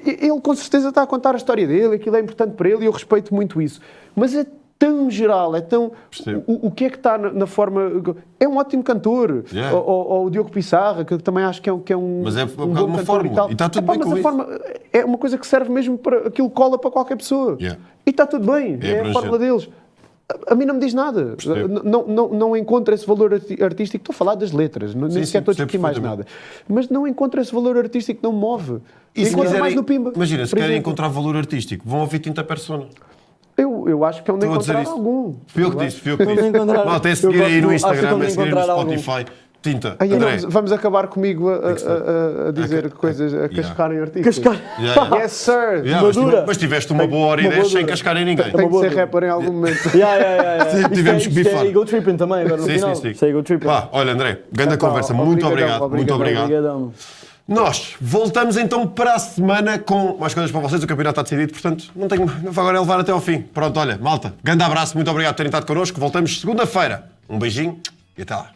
ele com certeza está a contar a história dele, aquilo é importante para ele e eu respeito muito isso. Mas é tão geral, é tão... O que é que está na forma... É um ótimo cantor. Ou o Diogo Pissarra, que eu também acho que é um... Mas é um bom uma fórmula. E está tudo bem com isso. Forma é uma coisa que serve mesmo para... Aquilo cola para qualquer pessoa. E está tudo bem. É a fórmula deles. A mim não me diz nada. Não encontro esse valor artístico. Estou a falar das letras. Nem sequer estou a discutir mais nada. Mas não encontro esse valor artístico que não me move. E se quiserem, mais no Pimba. Imagina, se querem encontrar valor artístico, vão ouvir Tinta Persona. Eu acho que é onde Estou a dizer encontrar isso. algum. Fui eu que disse, fui eu que Onde disse. encontrar- Malta, é Eu seguir aí no gosto- acho que Instagram, onde é seguir no encontrar algum. Spotify. Tinta, Aí, André. vamos acabar comigo a dizer coisas, a cascarem artigos. Cascar. Yeah. Yes, sir! Yeah, Madura. mas tiveste uma boa hora e Uma 10 boa sem dura. cascar em ninguém. Tem que boa ser dura. rapper em algum momento. Isto Tivemos que isto bifar. é ego tripping também, agora no Sim, final. sim, sim. Isto é ego tripping. Pá, olha, André, grande Epá, conversa. Muito obrigadão, obrigado. Muito obrigadão. obrigado. Obrigadão. Nós voltamos então para a semana com mais coisas para vocês. O campeonato está decidido, portanto, não vou agora levar até ao fim. Pronto, olha, malta, grande abraço, muito obrigado por terem estado connosco. Voltamos segunda-feira. Um beijinho e até lá.